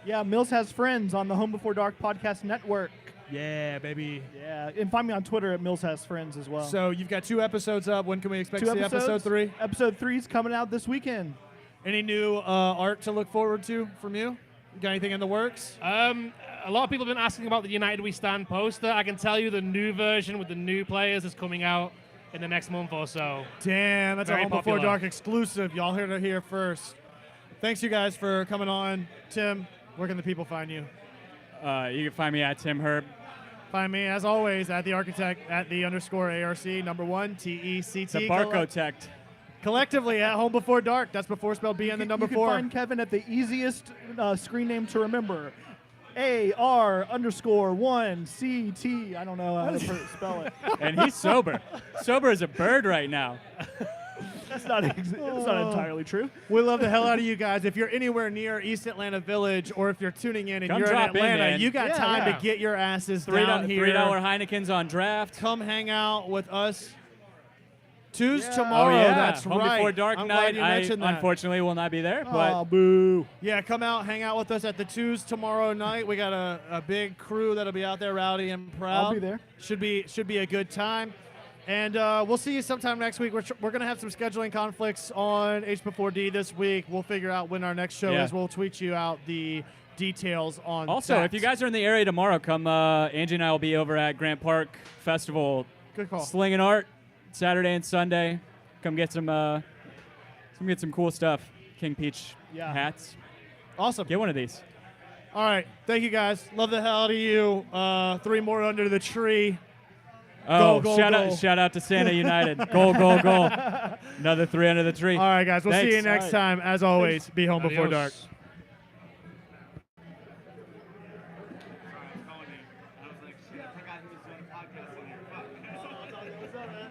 Speaker 4: Yeah, Mills Has Friends on the Home Before Dark podcast network.
Speaker 1: Yeah, baby.
Speaker 4: Yeah, and find me on Twitter at Mills Has Friends as well.
Speaker 1: So you've got 2 episodes up. When can we expect
Speaker 4: 2
Speaker 1: to see
Speaker 4: episodes.
Speaker 1: episode 3?
Speaker 4: Episode 3 is coming out this weekend.
Speaker 1: Any new art to look forward to from you? Got anything in the works?
Speaker 2: A lot of people have been asking about the United We Stand poster. I can tell you the new version with the new players is coming out in the next month or so.
Speaker 1: Damn, that's
Speaker 2: Very
Speaker 1: a Home Before
Speaker 2: popular.
Speaker 1: Dark exclusive. Y'all heard it here first. Thanks, you guys, for coming on. Tim, where can the people find you?
Speaker 3: You can find me at Tim Herb.
Speaker 1: Find me, as always, at the architect at the _ARC #1 TECT.
Speaker 3: The Barco
Speaker 1: Collectively at Home Before Dark. That's before spelled B and the number
Speaker 4: you
Speaker 1: 4.
Speaker 4: can find Kevin at the easiest screen name to remember. AR_1CT. I don't know how to spell it.
Speaker 3: And he's sober. Sober as a bird right now.
Speaker 4: That's not entirely true.
Speaker 1: We love the hell out of you guys. If you're anywhere near East Atlanta Village, or if you're tuning in and
Speaker 3: Come
Speaker 1: you're in
Speaker 3: drop in,
Speaker 1: Atlanta,
Speaker 3: man.
Speaker 1: you got
Speaker 4: Yeah,
Speaker 1: time
Speaker 2: yeah.
Speaker 1: to get your asses
Speaker 3: $3
Speaker 1: down here.
Speaker 3: Heinekens on draft.
Speaker 1: Come hang out with us. Tuesday
Speaker 4: Yeah.
Speaker 1: tomorrow.
Speaker 3: Oh yeah,
Speaker 1: That's
Speaker 3: Home
Speaker 1: right.
Speaker 3: Before Dark
Speaker 1: I'm
Speaker 3: night.
Speaker 1: glad you
Speaker 3: I
Speaker 1: mentioned that.
Speaker 3: unfortunately will not be there,
Speaker 4: Oh,
Speaker 3: but
Speaker 4: boo.
Speaker 1: Yeah, come out, hang out with us at the Tuesday tomorrow night. We got a big crew that'll be out there, rowdy and proud.
Speaker 4: I'll be there.
Speaker 1: Should be a good time. And we'll see you sometime next week. We're going to have some scheduling conflicts on H4D this week. We'll figure out when our next show
Speaker 3: Yeah.
Speaker 1: is. We'll tweet you out the details on
Speaker 3: also
Speaker 1: that.
Speaker 3: if you guys are in the area tomorrow, come. Angie and I will be over at Grant Park Festival,
Speaker 1: Good call.
Speaker 3: slinging art Saturday and Sunday. Come get some cool stuff. King Peach
Speaker 4: Yeah.
Speaker 3: hats.
Speaker 1: Awesome.
Speaker 3: Get one of these.
Speaker 1: All right. Thank you, guys. Love the hell out of you. 3 more under the tree.
Speaker 3: Oh,
Speaker 1: Go,
Speaker 3: shout out to Santa United. Goal, goal, goal. Another 3 under the tree.
Speaker 1: All right, guys. We'll see you
Speaker 3: Thanks.
Speaker 1: next time. As always, be home before dark.
Speaker 2: Adios.
Speaker 1: What's up, man?